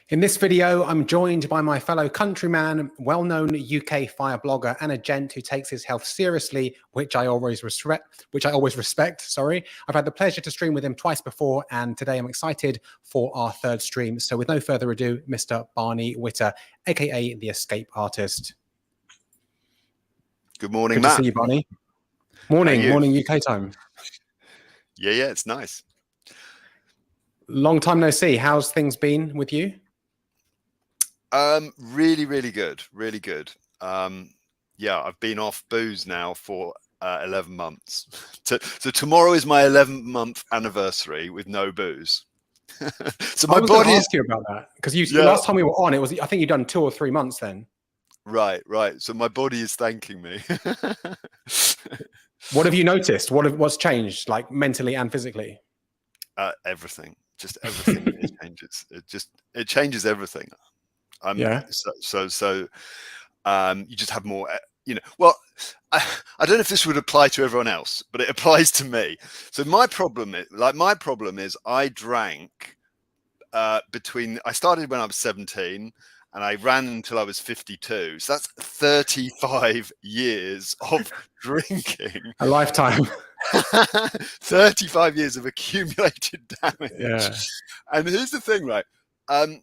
In this video, I'm joined by my fellow countryman, well-known UK fire blogger, and a gent who takes his health seriously, which I always respect. Sorry, I've had the pleasure to stream with him twice before, and today I'm excited for our third stream. So, with no further ado, Mr. Barney Whiter, aka the Escape Artist. Good morning, Good Matt. to see you, Barney. Morning UK time. Yeah, it's nice. Long time no see. How's things been with you? Really good. Yeah, I've been off booze now for 11 months. So tomorrow is my 11th month anniversary with no booze. So my body ask you about that because last time we were on, I think you'd done 2 or 3 months then. Right. So my body is thanking me. What have you noticed? What's changed, like mentally and physically? Everything. Just everything changes. It changes everything. Yeah. So you just have more, well, I don't know if this would apply to everyone else, but it applies to me. So my problem is I drank I started when I was 17 and I ran until I was 52. So that's 35 years of drinking. A lifetime. 35 years of accumulated damage. Yeah. And here's the thing, right? I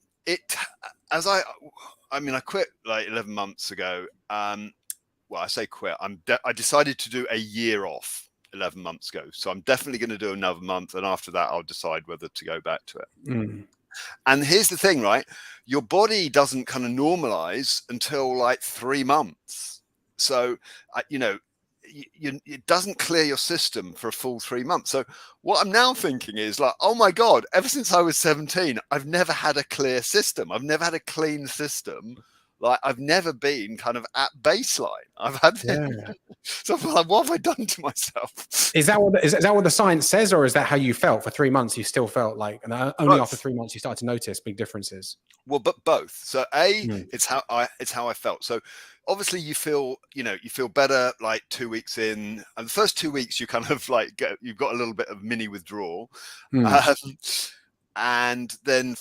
quit like 11 months ago. Well, I say quit. I decided to do a year off 11 months ago. So I'm definitely going to do another month. And after that, I'll decide whether to go back to it. Mm. And here's the thing, right? Your body doesn't kind of normalize until like 3 months. So, it doesn't clear your system for a full 3 months. So what I'm now thinking is like, oh my God, ever since I was 17, I've never had a clear system. I've never had a clean system. Like I've never been kind of at baseline. I've had so I'm like, what have I done to myself? Is that what the science says, or is that how you felt for 3 months? You still felt like, and only after 3 months you started to notice big differences? Well, but both. So it's how I felt. So obviously you feel better like 2 weeks in, and the first 2 weeks you kind of like you've got a little bit of mini withdrawal, and then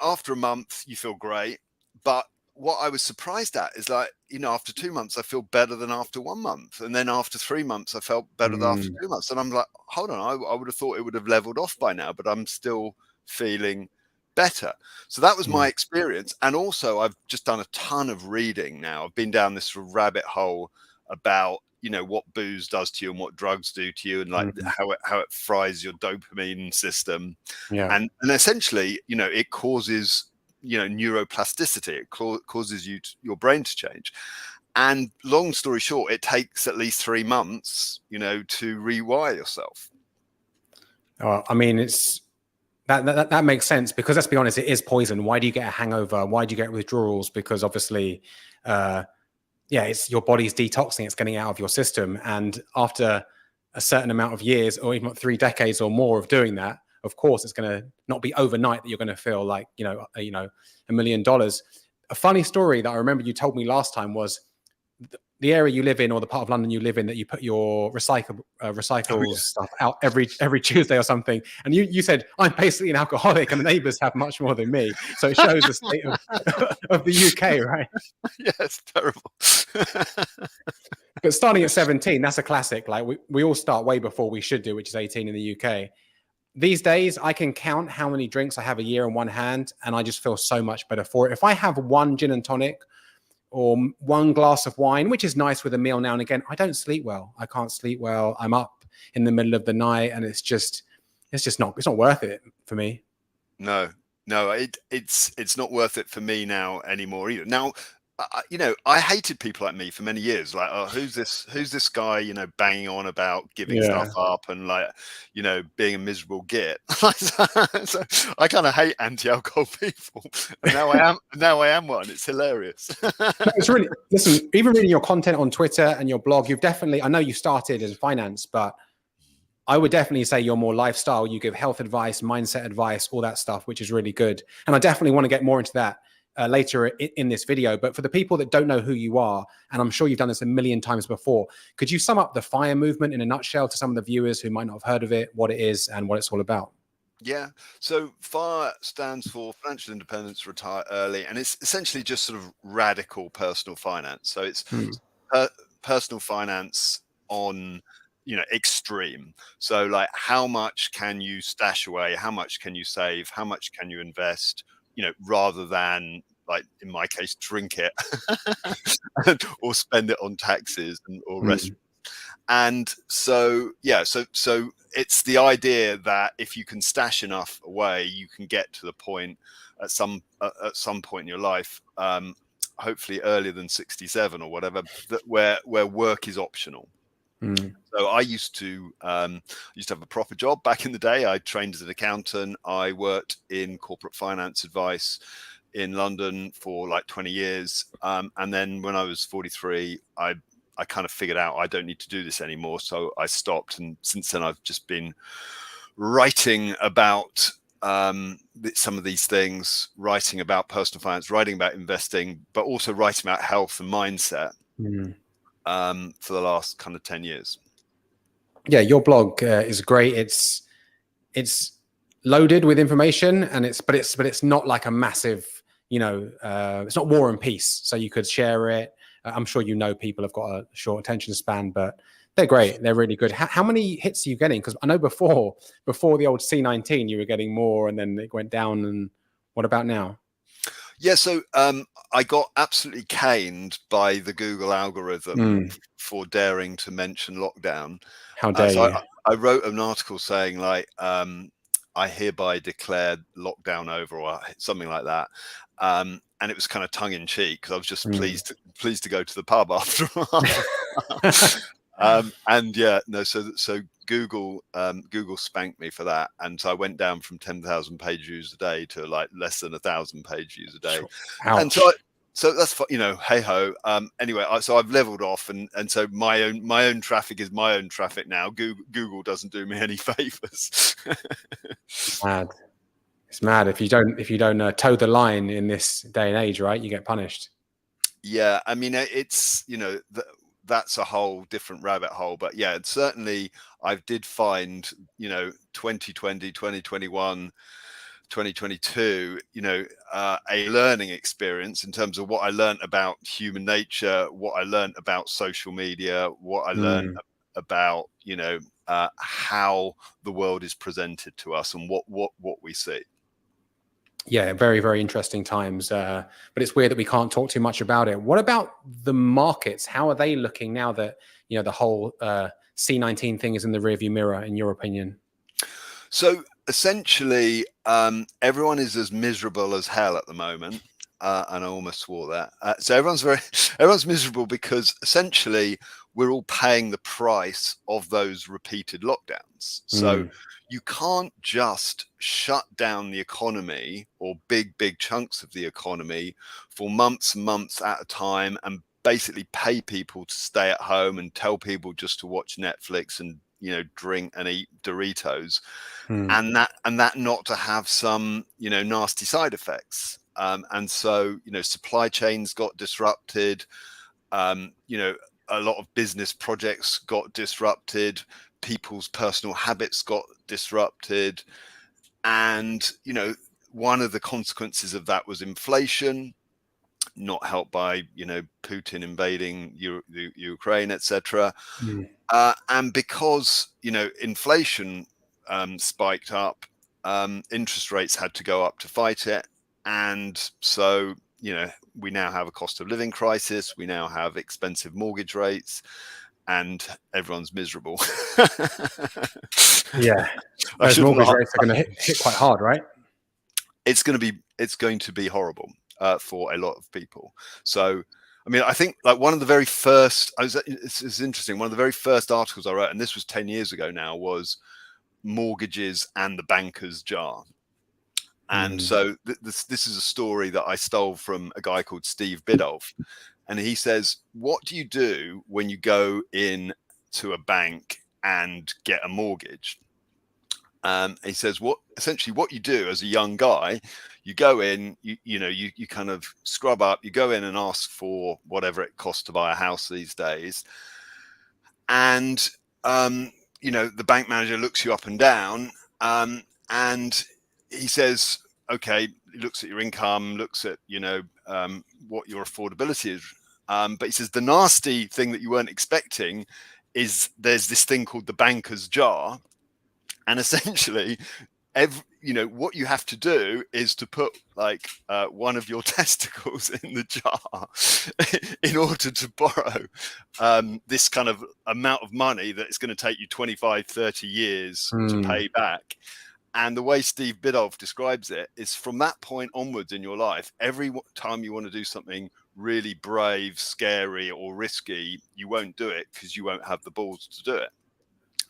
after a month you feel great. But what I was surprised at is like, after 2 months, I feel better than after 1 month. And then after 3 months, I felt better than after 2 months. And I'm like, hold on, I would have thought it would have leveled off by now, but I'm still feeling better. So that was my experience. And also I've just done a ton of reading now. I've been down this rabbit hole about, what booze does to you and what drugs do to you, and like how it fries your dopamine system. Yeah. And essentially, it causes neuroplasticity. It causes your brain to change. And long story short, it takes at least 3 months, to rewire yourself. I mean, it's that makes sense, because let's be honest, it is poison. Why do you get a hangover? Why do you get withdrawals? Because obviously, it's your body's detoxing. It's getting out of your system. And after a certain amount of years, or even 3 decades or more of doing that, of course, it's going to not be overnight that you're going to feel like, $1 million. A funny story that I remember you told me last time was the area you live in, or the part of London you live in, that you put your recycle stuff out every Tuesday or something. And you said, I'm basically an alcoholic and the neighbors have much more than me. So it shows the state of the UK, right? Yeah, it's terrible. But starting at 17, that's a classic. Like we all start way before we should do, which is 18 in the UK. These days, I can count how many drinks I have a year in one hand, and I just feel so much better for it. If I have 1 gin and tonic or 1 glass of wine, which is nice with a meal now and again, I don't sleep well. I can't sleep well. I'm up in the middle of the night, and it's not worth it for me. No, it's not worth it for me now anymore either. Now, I hated people like me for many years. Like, oh, who's this guy, banging on about giving stuff up and like, being a miserable git. So I kind of hate anti-alcohol people. And now I am one. It's hilarious. It's really, listen, even reading your content on Twitter and your blog, I know you started in finance, but I would definitely say you're more lifestyle. You give health advice, mindset advice, all that stuff, which is really good. And I definitely want to get more into that later in this video. But for the people that don't know who you are, and I'm sure you've done this a million times before, could you sum up the FIRE movement in a nutshell to some of the viewers who might not have heard of it, what it is and what it's all about? Yeah. So FIRE stands for Financial Independence, Retire Early, and it's essentially just sort of radical personal finance. So it's Mm, per- personal finance on, extreme. So like, how much can you stash away? How much can you save? How much can you invest? Rather than, like in my case, drink it or spend it on taxes or mm, restaurants. And so, yeah, so it's the idea that if you can stash enough away, you can get to the point at some point in your life, hopefully earlier than 67 or whatever, that where work is optional. mm, So I used to have a proper job back in the day. I trained as an accountant. I worked in corporate finance advice in London for like 20 years. And then when I was 43, I kind of figured out I don't need to do this anymore. So I stopped. And since then, I've just been writing about some of these things, writing about personal finance, writing about investing, but also writing about health and mindset mm. for the last kind of 10 years. Yeah, your blog is great. It's loaded with information, and it's not like a massive, it's not War and Peace. So you could share it. I'm sure people have got a short attention span, but they're great. They're really good. How many hits are you getting? Because I know before the old C19, you were getting more, and then it went down. And what about now? Yeah, so I got absolutely caned by the Google algorithm Mm, for daring to mention lockdown. how dare So you? I wrote an article saying like, I hereby declare lockdown over, or something like that. And it was kind of tongue in cheek because I was just Mm. pleased to go to the pub after. And yeah, no, so Google spanked me for that, and so I went down from 10,000 page views a day to like less than 1,000 page views a day, and Ouch. so that's, hey ho. Anyway, so I've leveled off, and so my own traffic is my own traffic now. Google doesn't do me any favors. Mad. It's mad if you don't toe the line in this day and age, right? You get punished. Yeah, I mean, it's that's a whole different rabbit hole, but yeah, it's certainly, I did find, 2020, 2021, 2022, a learning experience in terms of what I learned about human nature, what I learned about social media, what I learned Mm. about, how the world is presented to us and what we see. Yeah, very, very interesting times. But it's weird that we can't talk too much about it. What about the markets? How are they looking now that, the whole C19 thing is in the rearview mirror, in your opinion? So essentially, everyone is as miserable as hell at the moment. And I almost swore that. So everyone's miserable because essentially we're all paying the price of those repeated lockdowns. So Mm. you can't just shut down the economy or big chunks of the economy for months and months at a time and basically pay people to stay at home and tell people just to watch Netflix and, drink and eat Doritos, Mm. and that not to have some, nasty side effects. And so, supply chains got disrupted. A lot of business projects got disrupted. People's personal habits got disrupted. And, one of the consequences of that was inflation, not helped by, Putin invading Ukraine, etc. Mm. And because, inflation spiked up, interest rates had to go up to fight it. And so, we now have a cost of living crisis. We now have expensive mortgage rates, and everyone's miserable. Yeah, I those shouldn't mortgage laugh. rates are going to hit quite hard, right? It's going to be horrible for a lot of people. So, I mean, I think like one of the very first, it's interesting. One of the very first articles I wrote, and this was 10 years ago now, was mortgages and the banker's jar. And Mm. so this is a story that I stole from a guy called Steve Biddulph. And he says, what do you do when you go in to a bank and get a mortgage? He says, essentially what you do as a young guy, you go in, you kind of scrub up, you go in and ask for whatever it costs to buy a house these days. And, the bank manager looks you up and down. And he says, okay, he looks at your income, looks at, what your affordability is. But he says the nasty thing that you weren't expecting is there's this thing called the banker's jar. And essentially, what you have to do is to put like one of your testicles in the jar in order to borrow this kind of amount of money that it's going to take you 25, 30 years to pay back. And the way Steve Biddulph describes it is from that point onwards in your life, every time you want to do something really brave, scary, or risky, you won't do it because you won't have the balls to do it.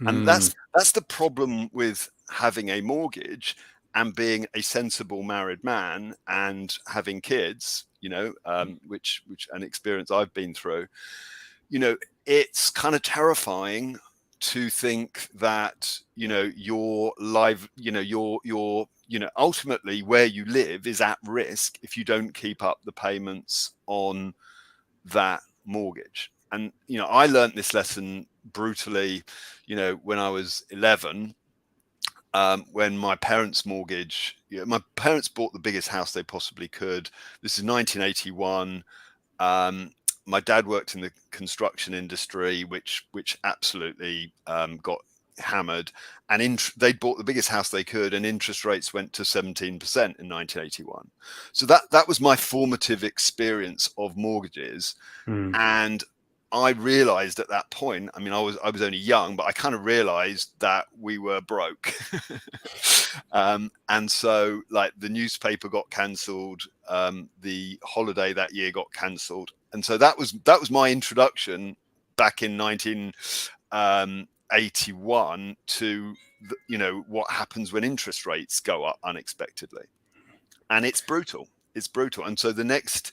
And that's the problem with having a mortgage and being a sensible married man and having kids, which an experience I've been through. It's kind of terrifying to think that your life, ultimately where you live is at risk if you don't keep up the payments on that mortgage. And I learned this lesson brutally when I was 11, when my parents' mortgage, my parents bought the biggest house they possibly could. This is 1981. My dad worked in the construction industry, which absolutely got hammered, and they bought the biggest house they could, and interest rates went to 17% in 1981. So that was my formative experience of mortgages. And I realized at that point, I mean, I was only young, but I kind of realized that we were broke. And so like the newspaper got cancelled, the holiday that year got cancelled. And so that was my introduction back in 1981 to what happens when interest rates go up unexpectedly. And it's brutal. It's brutal. And so the next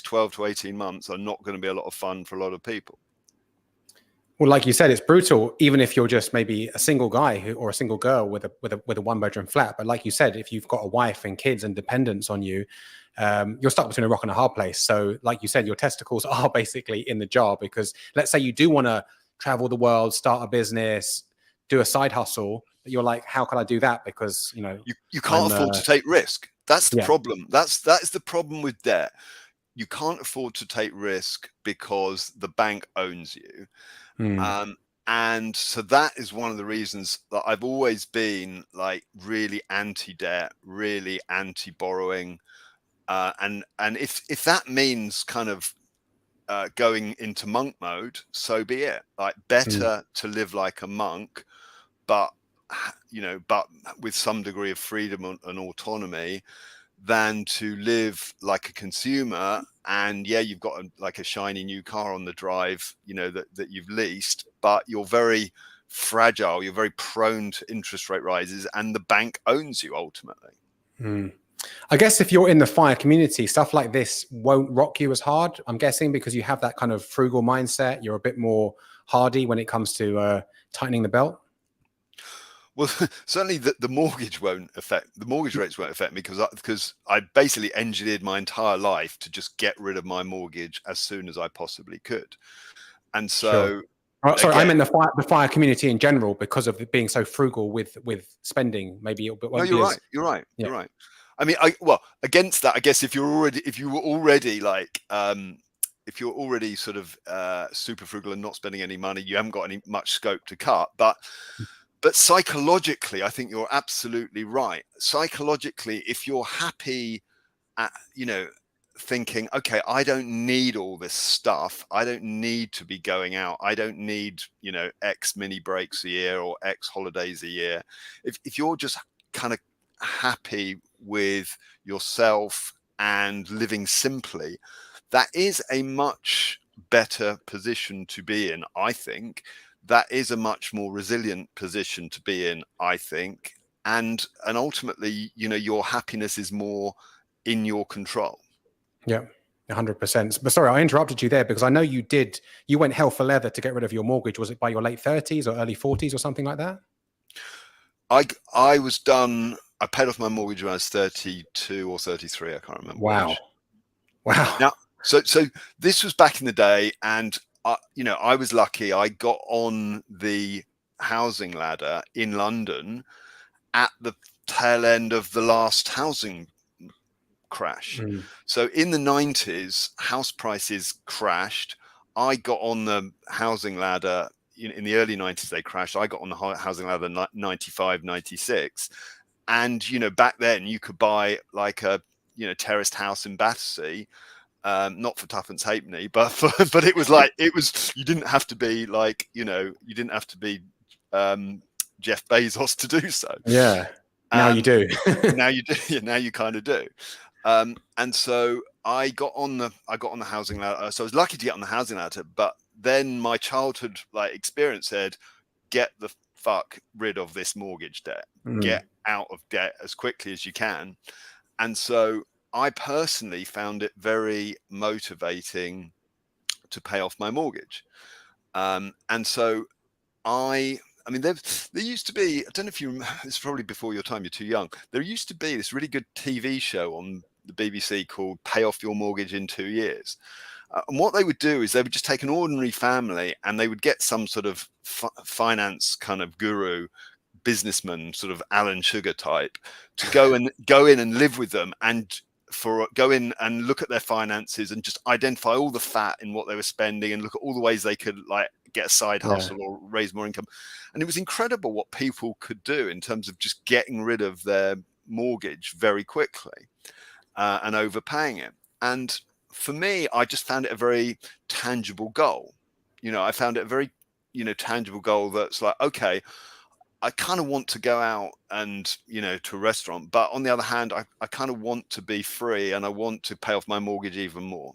12 to 18 months are not going to be a lot of fun for a lot of people. Well, like you said, it's brutal, even if you're just maybe a single guy or a single girl with a 1-bedroom flat. But like you said, if you've got a wife and kids and dependents on you, you're stuck between a rock and a hard place. So like you said, your testicles are basically in the jar, because let's say you do want to travel the world, start a business, do a side hustle, but you're like, how can I do that? Because, you can't afford to take risk. That's the problem. That is the problem with debt. You can't afford to take risk because the bank owns you. And so that is one of the reasons that I've always been like really anti-debt, really anti-borrowing. And if that means kind of going into monk mode, so be it. Like better to live like a monk, but with some degree of freedom and autonomy, than to live like a consumer. And you've got a shiny new car on the drive, that you've leased, but you're very fragile. You're very prone to interest rate rises, and the bank owns you ultimately. I guess if you're in the FIRE community, stuff like this won't rock you as hard, I'm guessing, because you have that kind of frugal mindset. You're a bit more hardy when it comes to tightening the belt. Well, certainly the mortgage rates won't affect me, because I basically engineered my entire life to just get rid of my mortgage as soon as I possibly could. And so, sorry, I meant the FIRE community in general, because of it being so frugal with spending. Maybe it won't be as... You're right. You're right. I mean, against that, I guess if you were already sort of super frugal and not spending any money, you haven't got much scope to cut. But psychologically, I think you're absolutely right. Psychologically, if you're happy at, thinking, okay, I don't need all this stuff. I don't need to be going out. I don't need, X mini breaks a year or X holidays a year. If you're just kind of happy with yourself and living simply, that is a much better position to be in, I think. That is a much more resilient position to be in, I think. And ultimately, your happiness is more in your control. Yeah, 100%. But sorry, I interrupted you there, because I know you went hell for leather to get rid of your mortgage. Was it by your late 30s or early 40s or something like that? I was done. I paid off my mortgage when I was 32 or 33. I can't remember. Wow. Now, so this was back in the day, and I was lucky. I got on the housing ladder in London, at the tail end of the last housing crash. So in the 90s, house prices crashed. I got on the housing ladder in the early 90s. They crashed. I got on the housing ladder 95, 96. And, back then you could buy like a, terraced house in Battersea, not for tuppence halfpenny, but it was like, you didn't have to be like, you didn't have to be Jeff Bezos to do so. Yeah. Now you do. Now you do. Yeah, now you kind of do. And so I got on the housing ladder. So I was lucky to get on the housing ladder, but then my childhood experience said, get the fuck rid of this mortgage debt, get out of debt as quickly as you can. And so I personally found it very motivating to pay off my mortgage. And so there used to be, I don't know if you remember, it's probably before your time, you're too young. There used to be this really good TV show on the BBC called Pay Off Your Mortgage in 2 Years. And what they would do is they would just take an ordinary family and they would get some sort of finance kind of guru, businessman, sort of Alan Sugar type, to go in and live with them and go in and look at their finances and just identify all the fat in what they were spending and look at all the ways they could get a side hustle or raise more income. And it was incredible what people could do in terms of just getting rid of their mortgage very quickly and overpaying it. And for me, I just found it a very tangible goal. I found it a very, tangible goal that's like, okay, I kind of want to go out and, to a restaurant, but on the other hand, I kind of want to be free and I want to pay off my mortgage even more.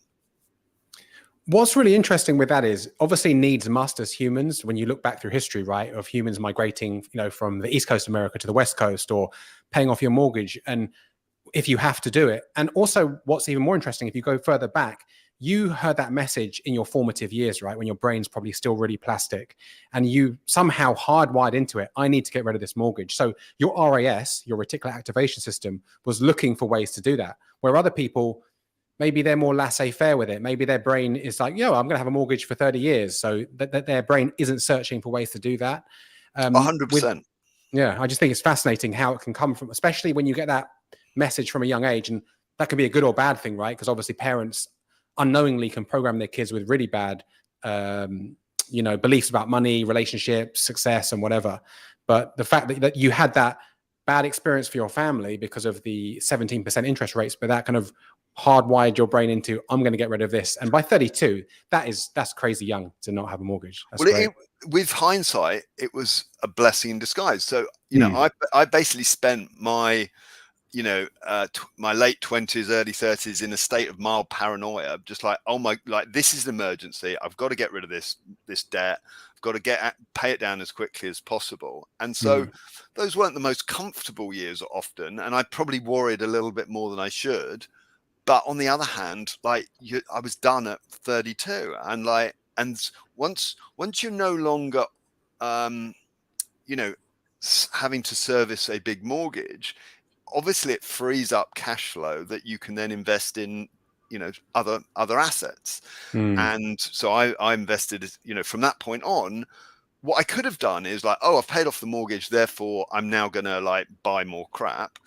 What's really interesting with that is obviously needs must as humans. When you look back through history, right, of humans migrating, from the East Coast of America to the West Coast or paying off your mortgage, and if you have to do it. And also what's even more interesting, if you go further back, you heard that message in your formative years, right? When your brain's probably still really plastic and you somehow hardwired into it, I need to get rid of this mortgage. So your RAS, your reticular activation system, was looking for ways to do that. Where other people, maybe they're more laissez-faire with it. Maybe their brain is like, I'm going to have a mortgage for 30 years. So that their brain isn't searching for ways to do that. 100%. Yeah, I just think it's fascinating how it can come from, especially when you get that message from a young age. And that could be a good or bad thing, right? Because obviously parents unknowingly can program their kids with really bad, beliefs about money, relationships, success, and whatever. But the fact that you had that bad experience for your family because of the 17% interest rates, but that kind of hardwired your brain into, I'm going to get rid of this. And by 32, that's crazy young to not have a mortgage. That's great. With hindsight, it was a blessing in disguise. So, I basically spent my, my late 20s, early 30s in a state of mild paranoia, just like, this is an emergency. I've got to get rid of this debt. I've got to pay it down as quickly as possible. And so those weren't the most comfortable years often. And I probably worried a little bit more than I should. But on the other hand, I was done at 32, and once you're no longer, having to service a big mortgage, obviously it frees up cash flow that you can then invest in, other assets. And so I invested, from that point on. What I could have done is I've paid off the mortgage, therefore I'm now going to buy more crap.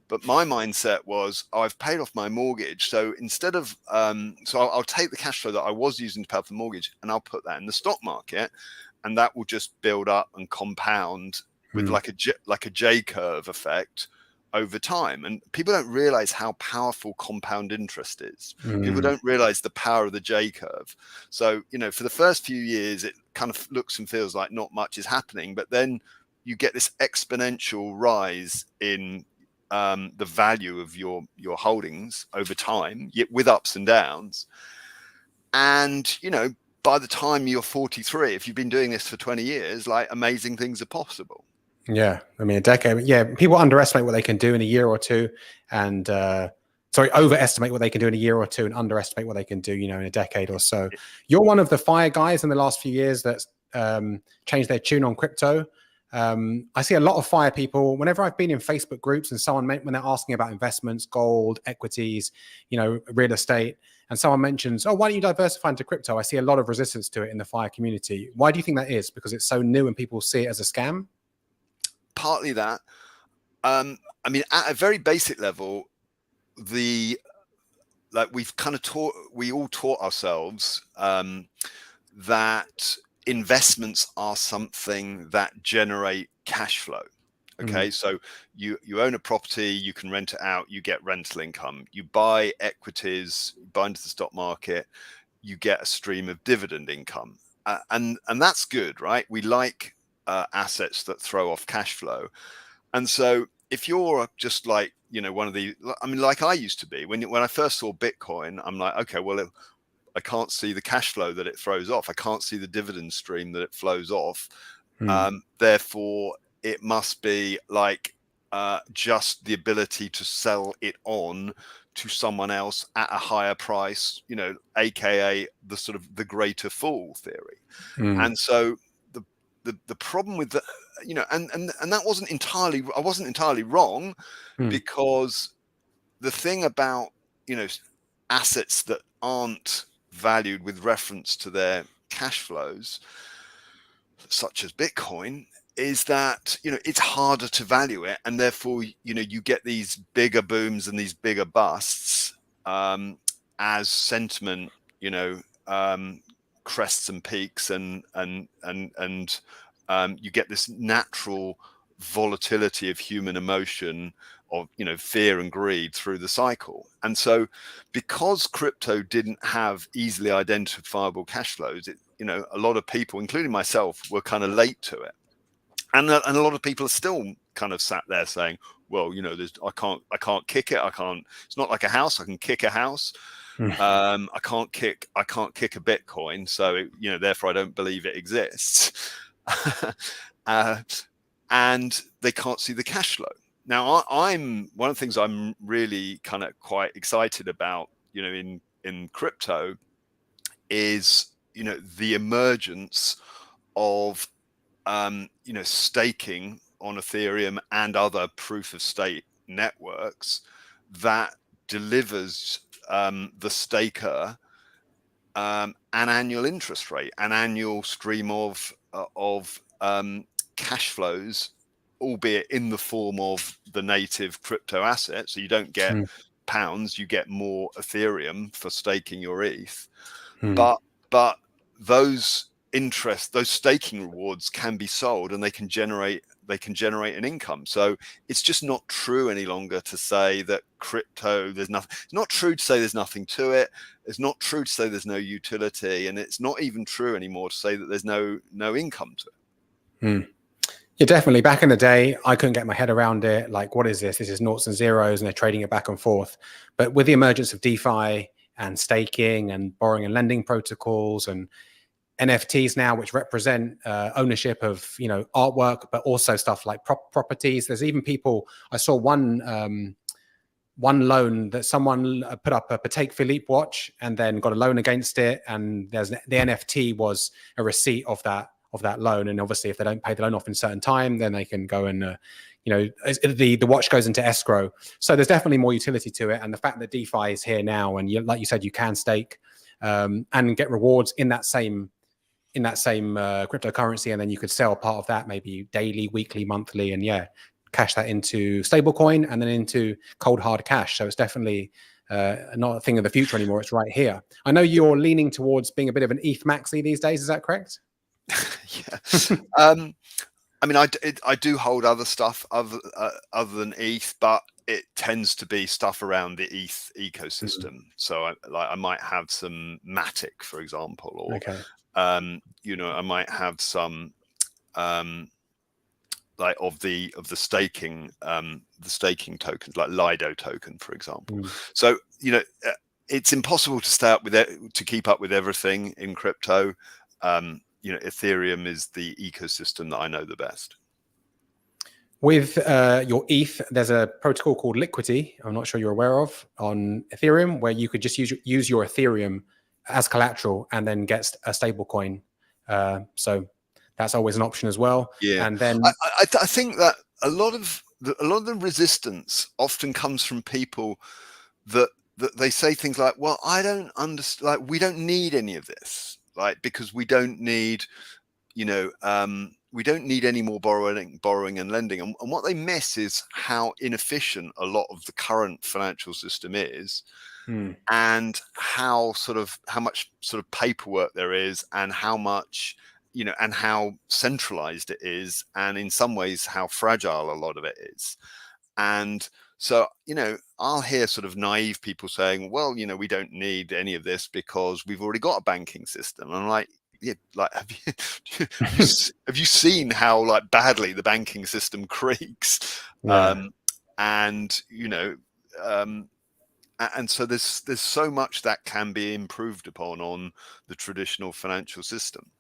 But my mindset was, I've paid off my mortgage. So instead of, I'll take the cash flow that I was using to pay off the mortgage and I'll put that in the stock market, and that will just build up and compound with like a J curve effect over time. And people don't realize how powerful compound interest is. People don't realize the power of the J curve. So, for the first few years, it kind of looks and feels like not much is happening, but then you get this exponential rise in the value of your holdings over time, yet with ups and downs. And, by the time you're 43, if you've been doing this for 20 years, amazing things are possible. Yeah. I mean, a decade. Yeah. People underestimate what they can do in a year or two and, overestimate what they can do in a year or two and underestimate what they can do, in a decade or so. You're one of the fire guys in the last few years that's changed their tune on crypto. I see a lot of fire people whenever I've been in Facebook groups and someone when they're asking about investments, gold, equities, real estate, and someone mentions, why don't you diversify into crypto? I see a lot of resistance to it in the fire community. Why do you think that is? Because it's so new and people see it as a scam? Partly that. I mean, at a very basic level, we've kind of we all taught ourselves that investments are something that generate cash flow. Okay, so you own a property, you can rent it out, you get rental income. You buy equities, buy into the stock market, you get a stream of dividend income, and that's good, right? We like assets that throw off cash flow, and so if you're just like, one of the, I mean, like I used to be when I first saw Bitcoin, I'm like, okay, well, I can't see the cash flow that it throws off. I can't see the dividend stream that it flows off. Therefore, it must be like just the ability to sell it on to someone else at a higher price, aka the sort of the greater fool theory. And so the problem with the, and that wasn't entirely, I wasn't entirely wrong, because the thing about, assets that aren't valued with reference to their cash flows, such as Bitcoin, is that it's harder to value it, and therefore you get these bigger booms and these bigger busts as sentiment crests and peaks, and you get this natural volatility of human emotion, of fear and greed through the cycle. And so because crypto didn't have easily identifiable cash flows, a lot of people, including myself, were kind of late to it. And a lot of people are still kind of sat there saying, well, I can't kick it. It's not like a house. I can kick a house. I can't kick a Bitcoin. So, therefore I don't believe it exists. And they can't see the cash flow. Now, I'm one of the things I'm really kind of quite excited about, in crypto, is the emergence of staking on Ethereum and other proof of stake networks that delivers the staker an annual interest rate, an annual stream of cash flows, albeit in the form of the native crypto asset. So you don't get pounds, you get more Ethereum for staking your ETH. But those staking rewards can be sold, and they can generate an income. So it's just not true any longer to say that crypto, there's nothing. It's not true to say there's nothing to it. It's not true to say there's no utility, and it's not even true anymore to say that there's no income to it. Yeah, definitely. Back in the day, I couldn't get my head around it. Like, what is this? This is noughts and zeros, and they're trading it back and forth. But with the emergence of DeFi and staking and borrowing and lending protocols and NFTs now, which represent ownership of artwork, but also stuff like properties. There's even people. I saw one loan that someone put up a Patek Philippe watch and then got a loan against it, and the NFT was a receipt of that loan. And obviously, if they don't pay the loan off in a certain time, then they can go and the watch goes into escrow. So there's definitely more utility to it, and the fact that DeFi is here now, and like you said, you can stake and get rewards in that same cryptocurrency, and then you could sell part of that maybe daily, weekly, monthly, and cash that into stablecoin and then into cold hard cash. So it's definitely not a thing of the future anymore. It's right here. I know you're leaning towards being a bit of an ETH maxi these days. Is that correct? Yeah. I mean, I do hold other stuff other than ETH, but it tends to be stuff around the ETH ecosystem. So I might have some Matic, for example, or I might have some like of the staking tokens, like Lido token, for example. So it's impossible to stay up with it, to keep up with everything in crypto. Ethereum is the ecosystem that I know the best. With your ETH, there's a protocol called Liquidity, I'm not sure you're aware of, on Ethereum, where you could just use your Ethereum as collateral and then get a stable coin. So that's always an option as well. Yeah, and then I think that a lot of the resistance often comes from people that they say things like, "Well, I don't understand. Like, we don't need any of this, like, because we don't need, need any more borrowing and lending. And what they miss is how inefficient a lot of the current financial system is, and how much sort of paperwork there is, and how much, and how centralized it is, and in some ways how fragile a lot of it is. And so, I'll hear sort of naive people saying, well, we don't need any of this because we've already got a banking system. And I'm like, yeah, like, have you seen how like badly the banking system creaks? Yeah. And so there's so much that can be improved upon on the traditional financial system.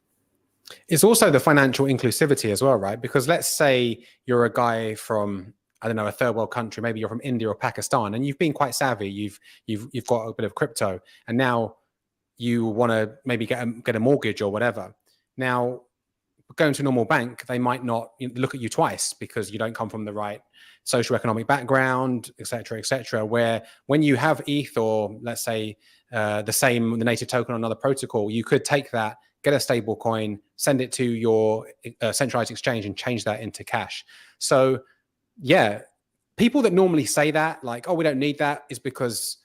It's also the financial inclusivity as well, right? Because let's say you're a guy from, I don't know, a third world country, maybe you're from India or Pakistan, and you've been quite savvy. You've got a bit of crypto, and now you want to maybe get a mortgage or whatever. Now, going to a normal bank, they might not look at you twice because you don't come from the right socioeconomic background, et cetera, where when you have ETH, or let's say the native token on another protocol, you could take that, get a stable coin, send it to your centralized exchange and change that into cash. So yeah, people that normally say that, like, oh, we don't need that, is because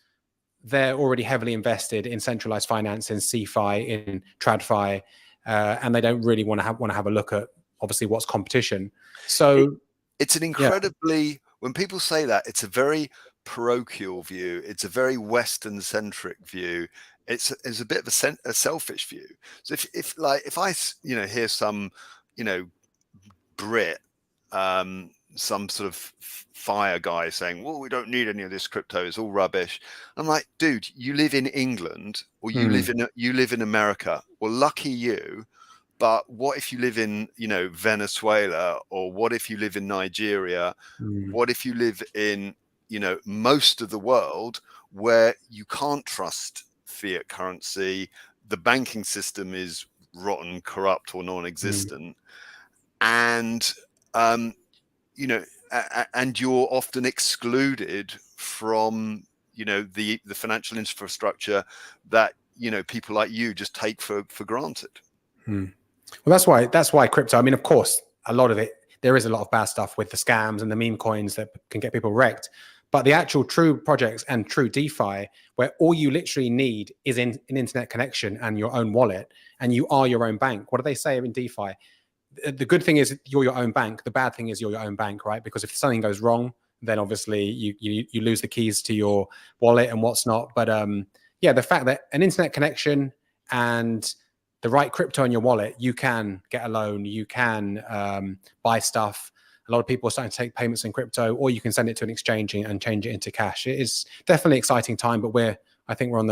they're already heavily invested in centralized finance, in CeFi, in TradFi, and they don't really want to have a look at obviously what's competition. So it's an incredibly, when people say that, it's a very parochial view. It's a very Western centric view. It's a bit of a selfish view. So if I hear some Brit, some sort of fire guy saying, well, we don't need any of this crypto, it's all rubbish. I'm like, dude, you live in England, or you live in America. Well, lucky you. But what if you live in, Venezuela, or what if you live in Nigeria? What if you live in, most of the world where you can't trust fiat currency? The banking system is rotten, corrupt, or non-existent. And, and you're often excluded from, the financial infrastructure that, people like you just take for granted. Well, that's why crypto, I mean, of course, a lot of it, there is a lot of bad stuff with the scams and the meme coins that can get people wrecked. But the actual true projects and true DeFi, where all you literally need is an internet connection and your own wallet, and you are your own bank. What do they say in DeFi? The good thing is you're your own bank. The bad thing is you're your own bank, right? Because if something goes wrong, then obviously you lose the keys to your wallet and what's not. But yeah, the fact that an internet connection and the right crypto in your wallet, you can get a loan, you can buy stuff. A lot of people are starting to take payments in crypto, or you can send it to an exchange and change it into cash. It is definitely an exciting time, but I think we're on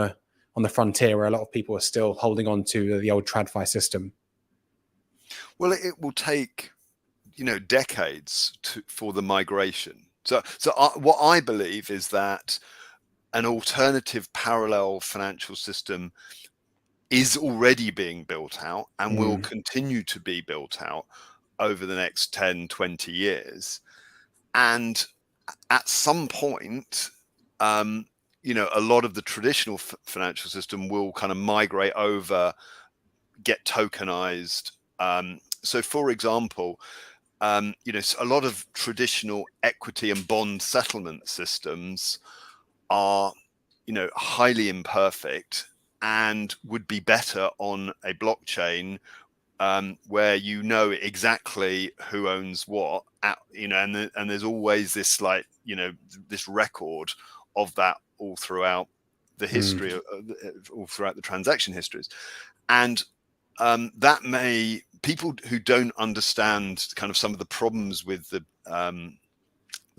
the frontier where a lot of people are still holding on to the old TradFi system. Well, it will take, decades for the migration. So what I believe is that an alternative parallel financial system is already being built out and will continue to be built out over the next 10, 20 years. And at some point, a lot of the traditional financial system will kind of migrate over, get tokenized. So for example, a lot of traditional equity and bond settlement systems are, highly imperfect, and would be better on a blockchain where exactly who owns what, and there's always this this record of that all throughout the history, all throughout the transaction histories. And that people who don't understand kind of some of the problems with the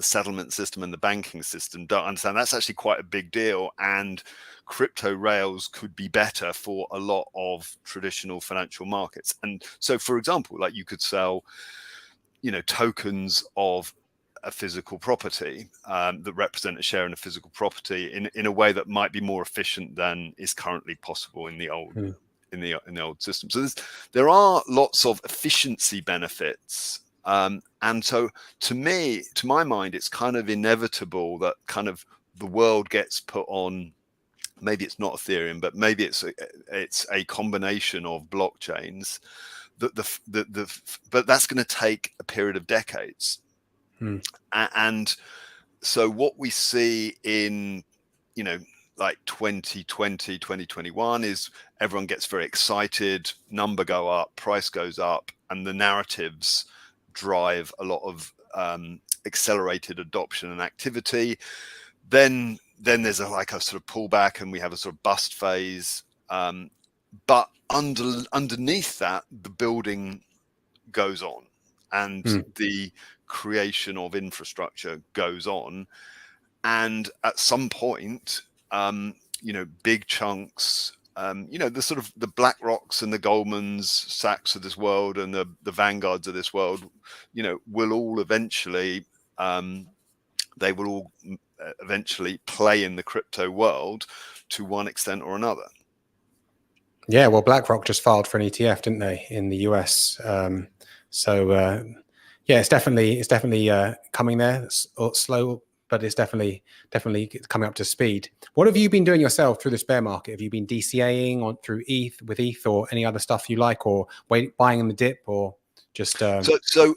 settlement system and the banking system don't understand that's actually quite a big deal, and crypto rails could be better for a lot of traditional financial markets. And so, for example, like you could sell, tokens of a physical property that represent a share in a physical property in a way that might be more efficient than is currently possible in the old in the old system. So there are lots of efficiency benefits. And so to my mind, it's kind of inevitable that kind of the world gets put on, maybe it's not Ethereum, but maybe it's a combination of blockchains but that's going to take a period of decades. And so what we see in, like 2020, 2021 is everyone gets very excited, number go up, price goes up, and the narratives drive a lot of accelerated adoption and activity. Then there's a sort of pullback, and we have a sort of bust phase. But underneath that, the building goes on, and the creation of infrastructure goes on. And at some point, big chunks, the sort of the BlackRocks and the Goldmans Sachs of this world and the Vanguards of this world, will all eventually, they will all eventually play in the crypto world to one extent or another. Yeah, well, BlackRock just filed for an ETF, didn't they, in the US? Yeah, it's definitely coming there. It's slow, but it's definitely coming up to speed. What have you been doing yourself through this bear market? Have you been DCAing on through ETH, or any other stuff you like, or buying in the dip, or just? So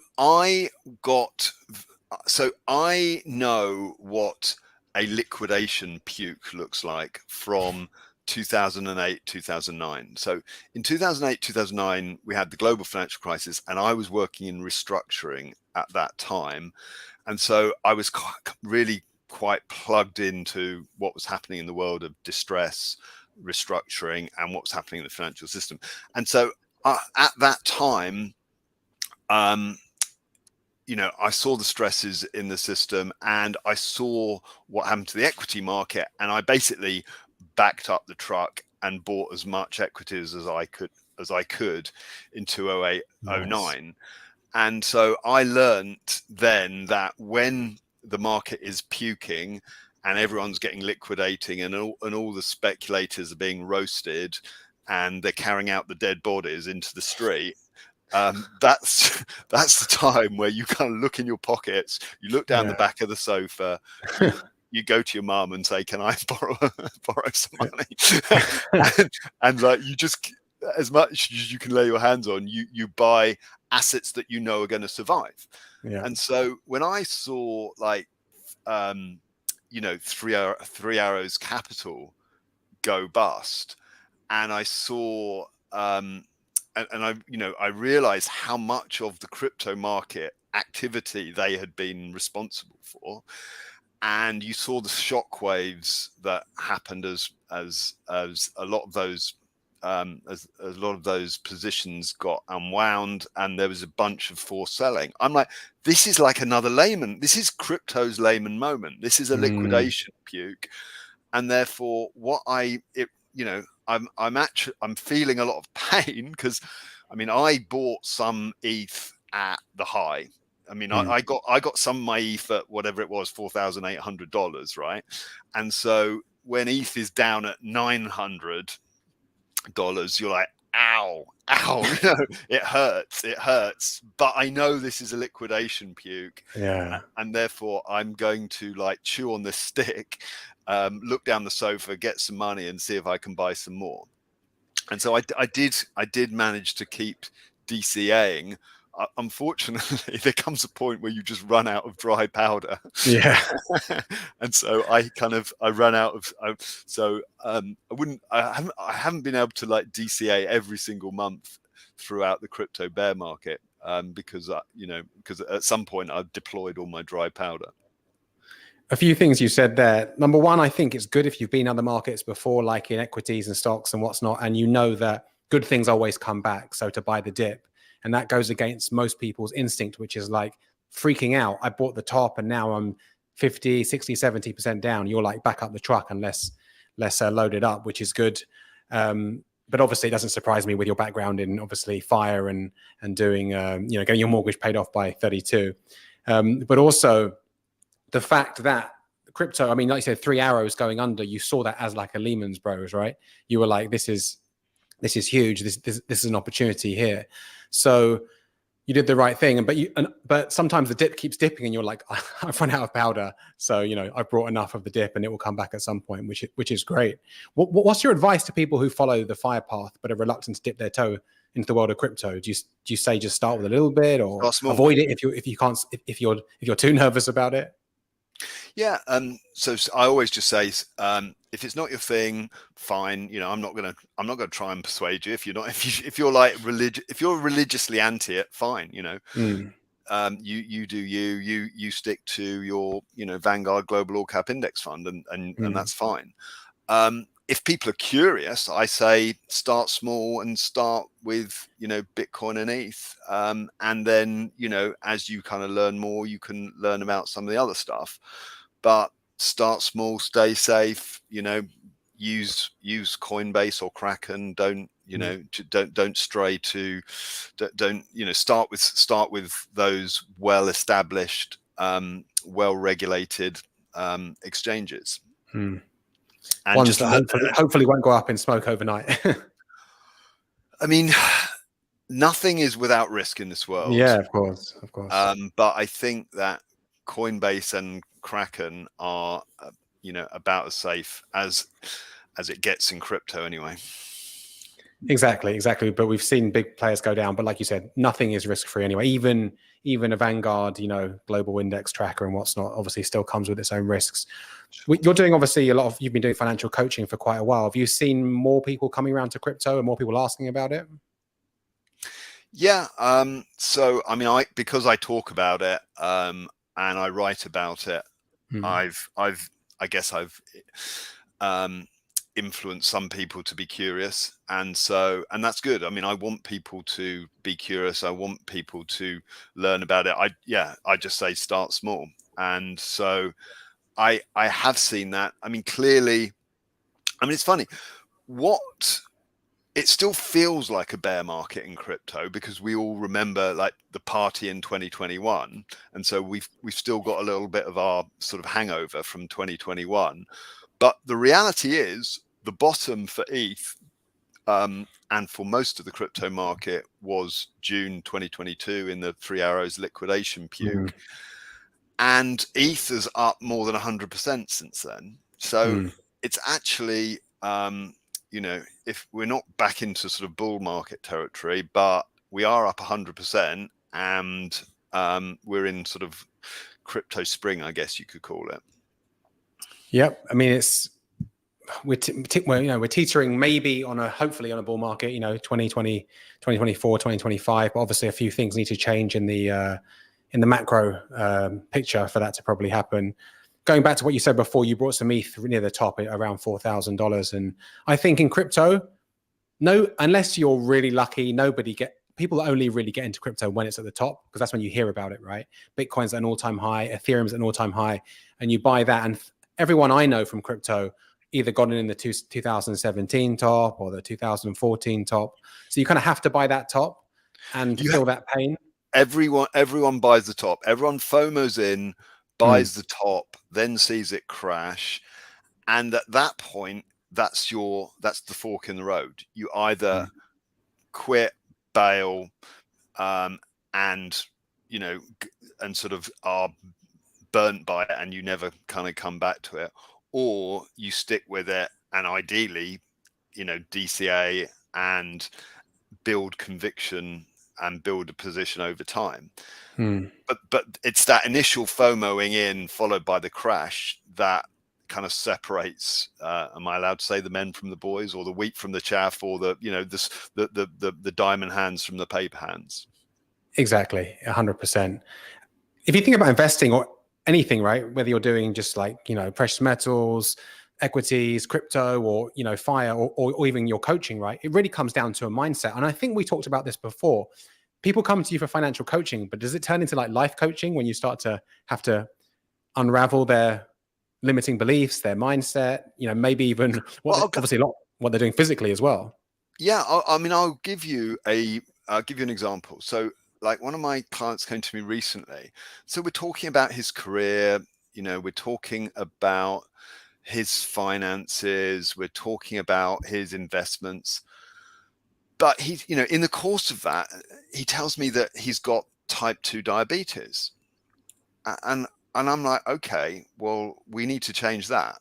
I know what a liquidation puke looks like from 2008, 2009. So in 2008, 2009, we had the global financial crisis, and I was working in restructuring at that time. And so I was really quite plugged into what was happening in the world of distress, restructuring, and what was happening in the financial system. And so at that time, I saw the stresses in the system, and I saw what happened to the equity market, and I basically backed up the truck and bought as much equities as I could in 2008, 2009. And so I learned then that when the market is puking and everyone's getting liquidating, and all the speculators are being roasted, and they're carrying out the dead bodies into the street, that's the time where you kind of look in your pockets, you look down the back of the sofa, you go to your mum and say, "Can I borrow some money?" and like, you just, as much as you can lay your hands on, you buy assets that are going to survive. And so when I saw Three Arrows Capital go bust, and I saw and I realized how much of the crypto market activity they had been responsible for. And you saw the shockwaves that happened as a lot of those positions got unwound, and there was a bunch of forced selling. I'm like, this is like another Lehman. This is crypto's Lehman moment. This is a liquidation puke, and therefore, I'm feeling a lot of pain, because I bought some ETH at the high. I got some of my ETH at whatever it was, $4,800, right? And so when ETH is down at $900, you're like, ow, it hurts. But I know this is a liquidation puke, and therefore I'm going to chew on this stick, look down the sofa, get some money, and see if I can buy some more. And so I did manage to keep DCAing. Unfortunately, there comes a point where you just run out of dry powder. And so I ran out of. I haven't been able to DCA every single month throughout the crypto bear market, because at some point I've deployed all my dry powder. A few things you said there. Number one, I think it's good if you've been other markets before, like in equities and stocks and what's not, and that good things always come back. So to buy the dip. And that goes against most people's instinct, which is freaking out. I bought the top and now I'm 50, 60, 70% down. You're back up the truck and less loaded up, which is good. But obviously it doesn't surprise me with your background in obviously fire and doing, getting your mortgage paid off by 32. But also the fact that crypto, like you said, 3 Arrows going under, you saw that as a Lehman's Bros, right? You were like, this is huge. This is an opportunity here. So you did the right thing. But sometimes the dip keeps dipping and you're like, I've run out of powder. So, I've brought enough of the dip and it will come back at some point, which is great. What's your advice to people who follow the fire path but are reluctant to dip their toe into the world of crypto? Do you say just start with a little bit, or avoid it if you're too nervous about it? Yeah. So I always just say, if it's not your thing, fine. I'm not gonna try and persuade you. If you're like if you're religiously anti it, fine. You do you stick to your Vanguard Global All Cap Index Fund, and that's fine. If people are curious, I say start small and start with Bitcoin and ETH, and then as you kind of learn more, you can learn about some of the other stuff. But start small, stay safe. Use Coinbase or Kraken. Don't stray to. Don't start with those well-established, well-regulated exchanges. And ones that hopefully won't go up in smoke overnight. I mean, nothing is without risk in this world. Yeah, of course. But I think that Coinbase and Kraken are, about as safe as it gets in crypto anyway. Exactly. But we've seen big players go down. But like you said, nothing is risk-free anyway. Even a Vanguard, global index tracker and what's not, obviously still comes with its own risks. You're doing obviously you've been doing financial coaching for quite a while. Have you seen more people coming around to crypto and more people asking about it? Yeah. So, I mean, because I talk about it, and I write about it, I guess I've influenced some people to be curious, and that's good. I mean, I want people to be curious. I want people to learn about it. I just say start small, and so I have seen that. I mean, clearly, it's funny. It still feels like a bear market in crypto because we all remember like the party in 2021, and so we've still got a little bit of our sort of hangover from 2021. But the reality is the bottom for ETH and for most of the crypto market was June 2022 in the Three Arrows liquidation puke. And ETH is up more than 100% since then. So it's actually, if we're not back into sort of bull market territory, but we are up 100%, and we're in sort of crypto spring, I guess you could call it. Yep. I mean, we're teetering maybe hopefully on a bull market, 2020, 2024, 2025, but obviously a few things need to change in the macro picture for that to probably happen. Going back to what you said before, you brought some ETH near the top at around $4,000. And I think in crypto, unless you're really lucky, people only really get into crypto when it's at the top, because that's when you hear about it, right? Bitcoin's at an all-time high, Ethereum's at an all-time high, and you buy that. And everyone I know from crypto either got in the 2017 top or the 2014 top. So you kind of have to buy that top and feel that pain. Everyone buys the top. Everyone FOMOs in, buys the top, then sees it crash, and at that point, that's the fork in the road. You either quit, bail, and sort of are burnt by it, and you never kind of come back to it, or you stick with it and ideally, DCA and build conviction and build a position over time. But it's that initial FOMOing in followed by the crash that kind of separates, am I allowed to say, the men from the boys, or the wheat from the chaff, or the diamond hands from the paper hands? Exactly. 100%. If you think about investing or anything, right, whether you're doing just like, precious metals, equities, crypto, or, fire, or even your coaching, right, it really comes down to a mindset. And I think we talked about this before. People come to you for financial coaching, but does it turn into like life coaching when you start to have to unravel their limiting beliefs, their mindset, maybe even obviously a lot what they're doing physically as well? Yeah. I mean, I'll give you an example. So like one of my clients came to me recently. So we're talking about his career, we're talking about his finances, we're talking about his investments. But he's, in the course of that, he tells me that he's got type 2 diabetes. And I'm like, okay, well, we need to change that